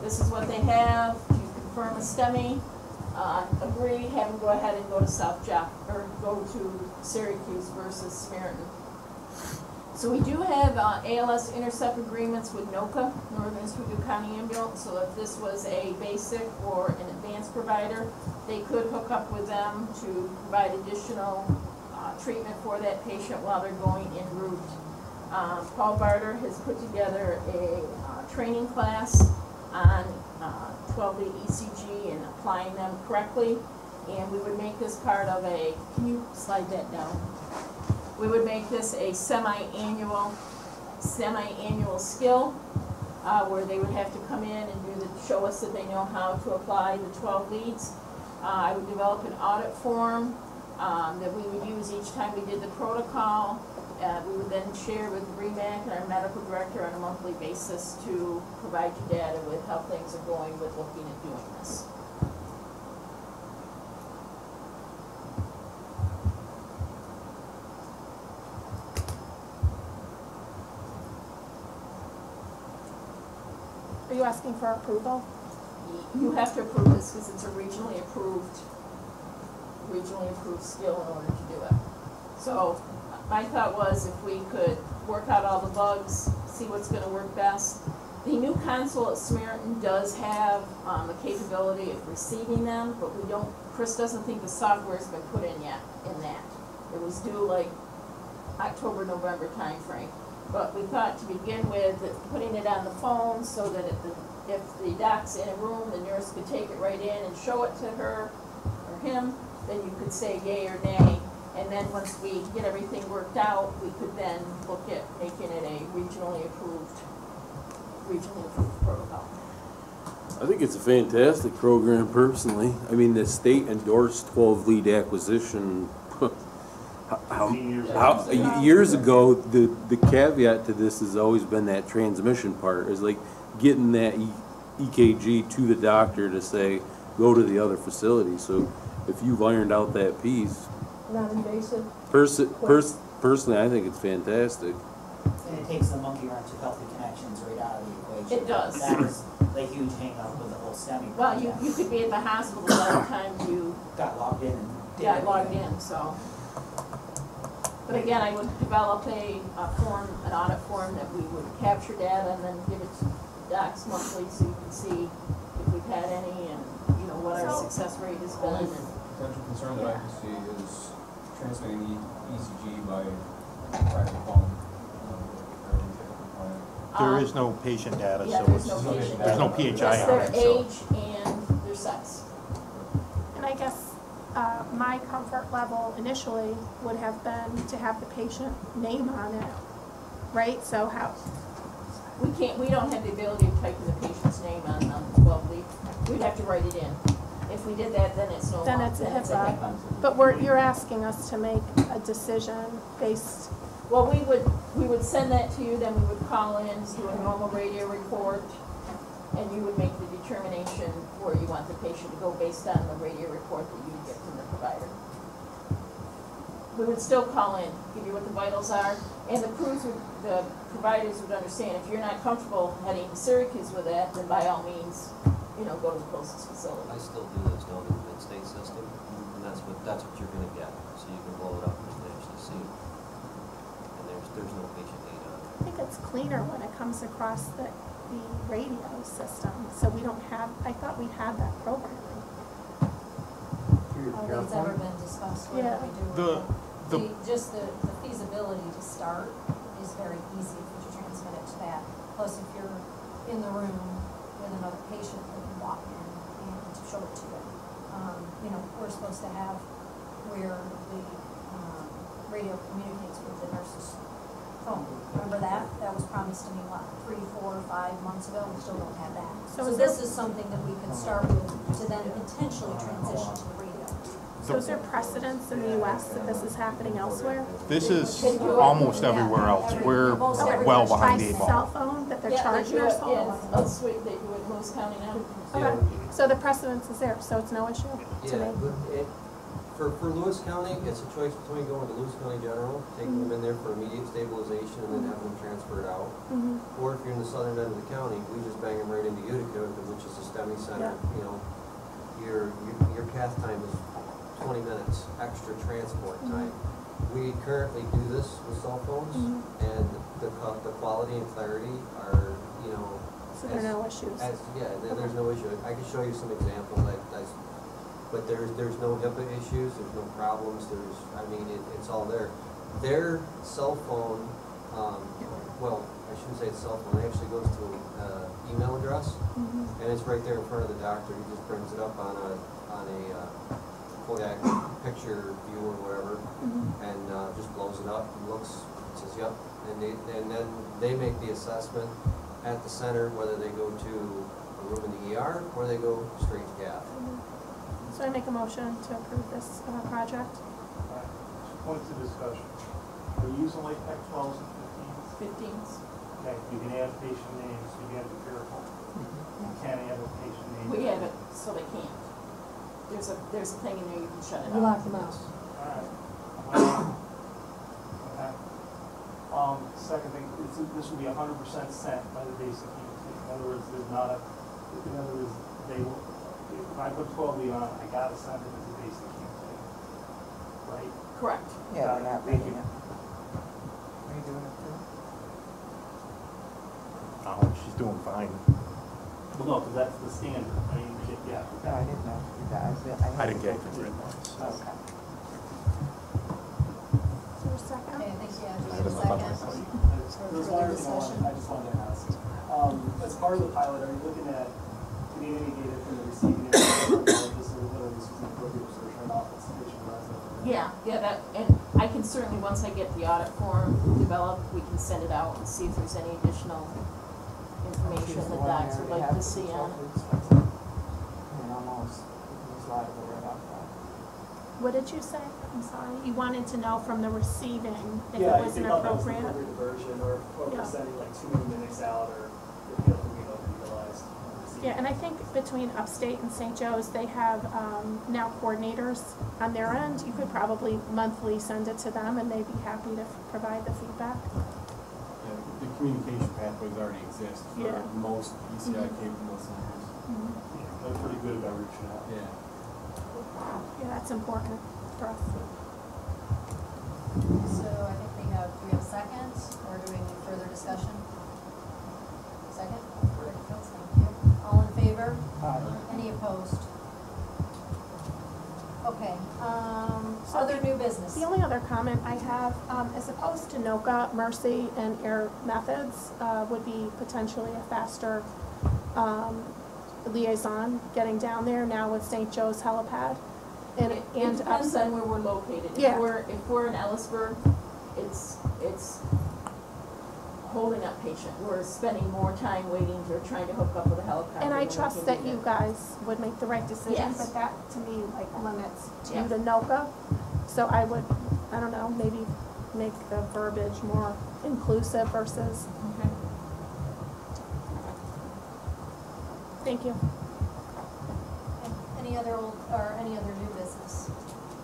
This is what they have. You confirm a STEMI, agree, have them go ahead and go to South Jeff, or go to Syracuse versus Samaritan. So we do have ALS intercept agreements with NOCA, Northern Oswego County Ambulance, so if this was a basic or an advanced provider, they could hook up with them to provide additional treatment for that patient while they're going en route. Paul Barter has put together a training class on 12-lead ECG and applying them correctly, and we would make this part of a, can you slide that down? We would make this a semi-annual skill, where they would have to come in and show us that they know how to apply the 12 leads. I would develop an audit form that we would use each time we did the protocol. We would then share with REMAC and our medical director on a monthly basis to provide you data with how things are going with looking at doing this. Are you asking for approval? You have to approve this because it's a regionally approved skill in order to do it. So my thought was if we could work out all the bugs, see what's going to work best. The new console at Samaritan does have the capability of receiving them, but we don't, Chris doesn't think the software's been put in yet in that. It was due like October, November timeframe. But we thought to begin with, putting it on the phone so that if the doc's in a room, the nurse could take it right in and show it to her or him, then you could say yay or nay. And then once we get everything worked out, we could then look at making it a regionally approved protocol. I think it's a fantastic program personally. I mean, the state endorsed 12 lead acquisition. Years ago, the caveat to this has always been that transmission part, is like getting that EKG to the doctor to say, go to the other facility. So if you've ironed out that piece, Non-invasive. personally, I think it's fantastic. And it takes the monkey wrench of healthy connections right out of the equation. It does. That was the huge hang up with the whole STEMI Well, project. you could be at the hospital by the time you Got logged in and did got logged everything. in, so. But again, I would develop an audit form that we would capture data and then give it to docs monthly so you can see if we've had any and, you know, what our success rate has been. Only And potential concern that I can see is transmitting the ECG by private phone. There is no patient data, Yeah, so there's it's, no patient there's no data. PHI Just on their it, so. age and their sex. And I guess my comfort level initially would have been to have the patient name on it, right? So how, We don't have the ability to type in the patient's name on 12 leaf. We'd have to write it in. If we did that, then it's no then longer, it's a then it's a HIPAA. HIPAA. But you're asking us to make a decision based, Well, we would send that to you, then we would call in, do a normal radio report, and you would make the determination where you want the patient to go based on the radio report that you get from the provider. We would still call in, give you what the vitals are, and the providers would understand, if you're not comfortable heading to Syracuse with that, then by all means, you know, go to the closest facility. I still do this down in the mid-state system, and that's what you're gonna get, so you can blow it up and you can actually see it. And there's no patient data. I think it's cleaner when it comes across the radio system, so we don't have, I thought we had that programming. I don't think it's ever been discussed whether we do. Just the feasibility to start is very easy if you transmit it to that. Plus, if you're in the room with another patient, they can walk in and show it to them. You know, we're supposed to have where the radio communicates with the nurse's phone. Remember that? That was promised to me, 3, 4, 5 months ago. We still don't have that. So this is something that we could start with to then potentially transition to the radio. So is there precedence in the US that this is happening elsewhere? This is almost everywhere else. We're well behind the eight By cell ball. phone, that they're Yeah, charging they do our it phones? in Unsweet, they do it in Lewis County now. Okay, so the precedence is there, so it's no issue to Yeah, me. but for Lewis County, it's a choice between going to Lewis County General, taking them in there for immediate stabilization, and then having them transferred out. Mhm. Or if you're in the southern end of the county, we just bang them right into Utica, which is a STEMI center. Yeah. You know, your path time is 20 minutes extra transport time. We currently do this with cell phones, and the quality and clarity are, you know, So there are no issues. there's no issue. I can show you some examples. But there's no HIPAA issues. There's no problems. It's all there. Their cell phone, well, I shouldn't say it's cell phone. It actually goes to an email address, and it's right there in front of the doctor. He just brings it up on a Kodak picture view or whatever, and just blows it up and looks, says, yep, and then they make the assessment at the center whether they go to a room in the ER or they go straight to cath. So I make a motion to approve this project. Points of discussion. Are you using like X12s and 15s. Okay, you can add patient names, so you gotta be careful. You can't add a patient name. We have it, so they can't. There's a thing in there you can shut it We off. lock them out. Alright. Okay. Second thing, this will be 100% sent by the basic EMT. In other words, they will, if I put 12 on, I gotta send it as a basic EMT. Right? Correct. Yeah, we're not Thank reading you. it. Are you doing it too? Oh, she's doing fine. Well, no, because that's the standard. I mean, yeah. No, I didn't know. I didn't get it from written. Okay. Is there a second? Okay, I think you have to I give a have a second. There's one Further thing discussion. I just wanted to ask. As part of the pilot, are you looking at community data from the receiving end of the just whether this was an appropriate search or not, that's patient resident? Yeah, that, and I can certainly, once I get the audit form developed, we can send it out and see if there's any additional information She's the the one docs we would already like have to see on. And almost, there's a lot of it right off that. What did you say? I'm sorry. You wanted to know from the receiving if Yeah, it was if they thought that was the inappropriate? appropriate diversion, or if Yeah. we're sending like too many mimics out, or if they don't being overutilized. Yeah, and I think between Upstate and St. Joe's, they have now coordinators on their end. You could probably monthly send it to them, and they'd be happy to provide the feedback. Yeah, the communication pathways already exist for Yeah. most PCI capable centers. Yeah, they're pretty good about reaching out. Yeah. Yeah, that's important for us. So I think do we have a second, or do we need further discussion? Second? Rick Fields, thank you. All in favor? Aye. Any opposed? Okay, other new business. The only other comment I have, as opposed to NOCA, Mercy, and Air Methods, would be potentially a faster liaison getting down there now with St. Joe's helipad. It depends Upstate. on where we're located. Yeah. If we're in Ellisburg, it's holding up patient. We're spending more time waiting or trying to hook up with a helicopter. And I than we trust can that do you guys would make the right decision, Yes. but that to me like limits to Yeah. the NOCA. So I would, I don't know, maybe make the verbiage more inclusive versus, Okay. thank you. Any other new business?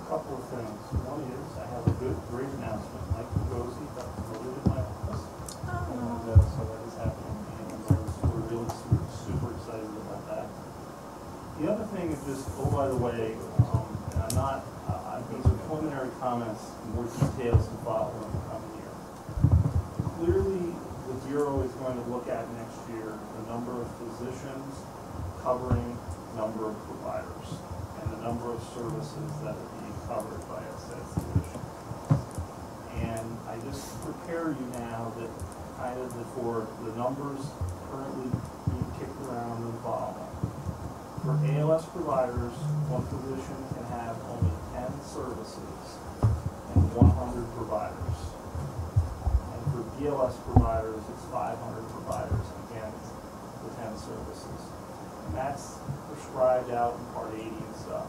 Couple of things. One is, I have a great announcement. Mike Lugosi got promoted in my office. And so that is happening, and we're really super excited about that. The other thing is just, oh, by the way, and I'm not, these are preliminary comments, more details to follow in the coming year. Clearly, the Bureau is going to look at next year the number of physicians covering number of providers and the number of services that are being covered by SS physicians. And I just prepare you now that kind of for the numbers currently being kicked around and following. For ALS providers, one physician can have only 10 services and 100 providers. And for BLS providers, it's 500 providers, again, with 10 services. And that's prescribed out in Part 80 and stuff.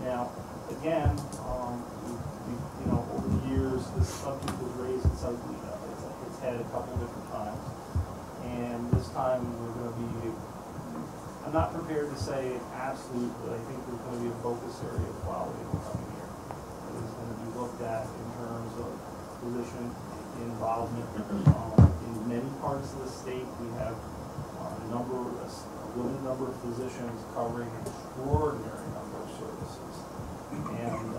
Now, again, over the years, this subject was raised in it's had a couple different times. And this time, we're going to be, I'm not prepared to say absolute, but I think there's going to be a focus area of quality in the coming year. It is going to be looked at in terms of physician involvement. In many parts of the state, we have a limited number of physicians covering an extraordinary number of services. And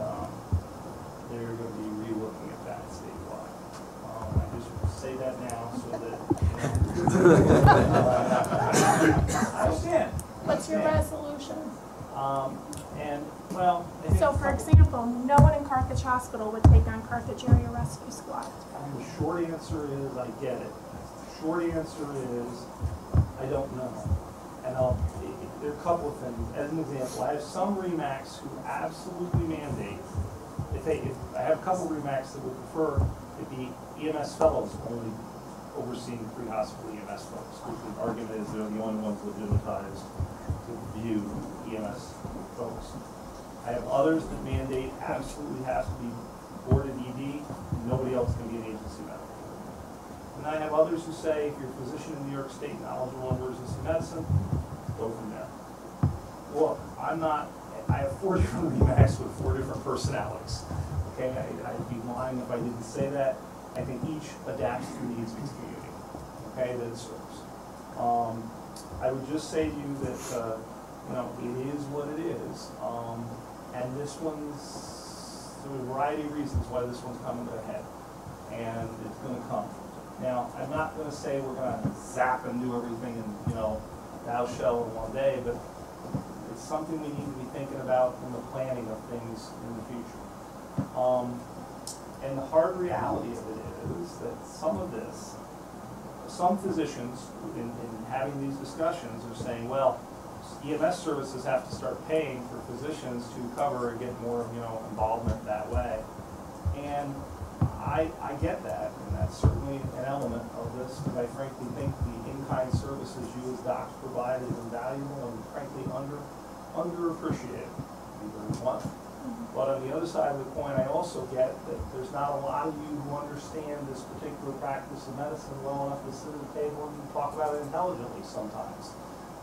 they're going to be re-looking at that statewide. I just say that now so that, I understand. What's your resolution? I think So for example, no one in Carthage Hospital would take on Carthage Area Rescue Squad. the short answer is, I get it. The short answer is, I don't know. And there are a couple of things. As an example, I have some REMACs who absolutely mandate, if I have a couple of REMACs that would prefer it be EMS fellows only overseeing pre-hospital EMS folks. The argument is they're the only ones legitimatized to view EMS folks. I have others that mandate absolutely has to be boarded ED, nobody else can be an agency medical. And I have others who say, if you're a physician in New York State knowledgeable in emergency medicine, go from there. Look, I have 4 different REMACs with 4 different personalities. Okay, I'd be lying if I didn't say that. I think each adapts to the needs of its community, okay, that it serves. I would just say to you that, it is what it is. And this one's, there's a variety of reasons why this one's coming to a head. And it's going to come. Now, I'm not going to say we're going to zap and do everything and, thou shall in one day, but it's something we need to be thinking about in the planning of things in the future. And the hard reality of it is that some physicians in having these discussions are saying, well, EMS services have to start paying for physicians to cover and get more, involvement that way. And I get that, and that's certainly an element of this, but I frankly think the in-kind services you as docs provide is invaluable and frankly underappreciated, to be very blunt. But on the other side of the coin, I also get that there's not a lot of you who understand this particular practice of medicine well enough to sit at the table and talk about it intelligently sometimes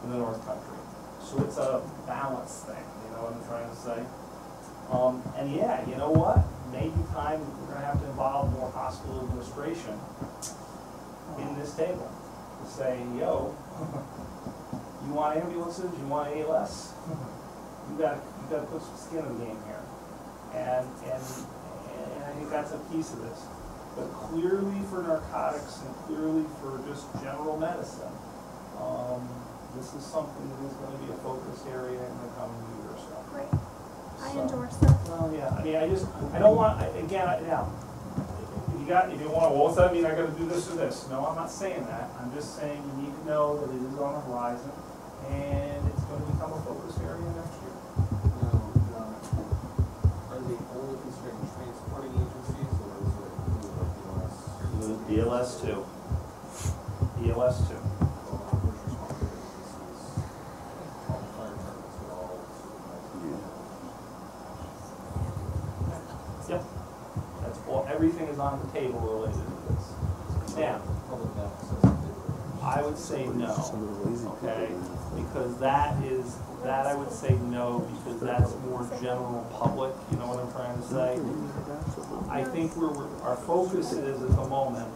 in the North Country. So it's a balance thing, you know what I'm trying to say? And yeah, you know what? Maybe time we're gonna have to involve more hospital administration in this table to say, yo, you want ambulances, you want ALS? You gotta put some skin in the game here. And I think that's a piece of this. But clearly for narcotics and clearly for just general medicine, this is something that is gonna be a focus area in the coming year or so. Great. I endorse that. Well, yeah, I mean, I don't want, again, now, if you want, well, what's that mean, I gotta do this or this? No, I'm not saying that. I'm just saying you need to know that it is on the horizon and it's gonna become a focus area next year. Are they only considering transporting agencies, or is it BLS too. BLS too. Yep. That's all, everything is on the table related to this. Now, I would say no, okay? Because that I would say no, because that's more general public, you know what I'm trying to say? I think where our focus is at the moment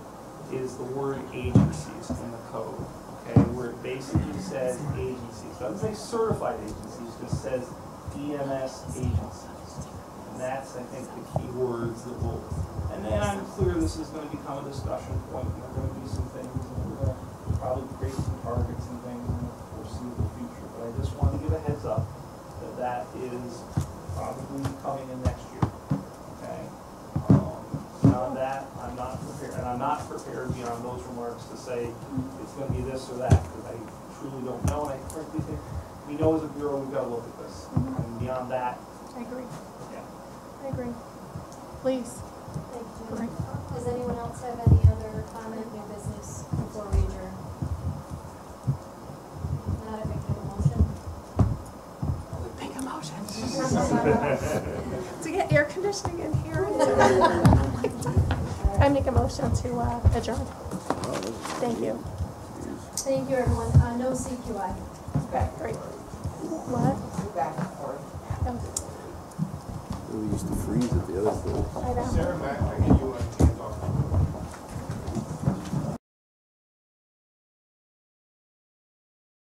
is the word agencies in the code, okay? Where it basically says agencies. It doesn't say certified agencies, it just says EMS agencies. And that's, I think, the key words that will, and then I'm clear this is gonna become a discussion point, and there are gonna be some things, and we're gonna probably create some targets and things in the foreseeable future. But I just wanted to give a heads up that that is probably coming in next year, okay? Beyond that, I'm not prepared, and I'm not prepared beyond those remarks to say it's gonna be this or that, because I truly don't know, and I frankly think we know as a bureau we've gotta look at this. And beyond that, I agree. yeah. I agree. Please. Thank you. Great. Does anyone else have any other comment, new business before we adjourn? Not if I get a motion. Make a motion. To get air conditioning in here. I make a motion to adjourn. Thank you. Thank you, everyone. No CQI. Okay, great. What? Back and forth. Oh, We used to freeze at the other place. I know. Sarah, Matt, I get you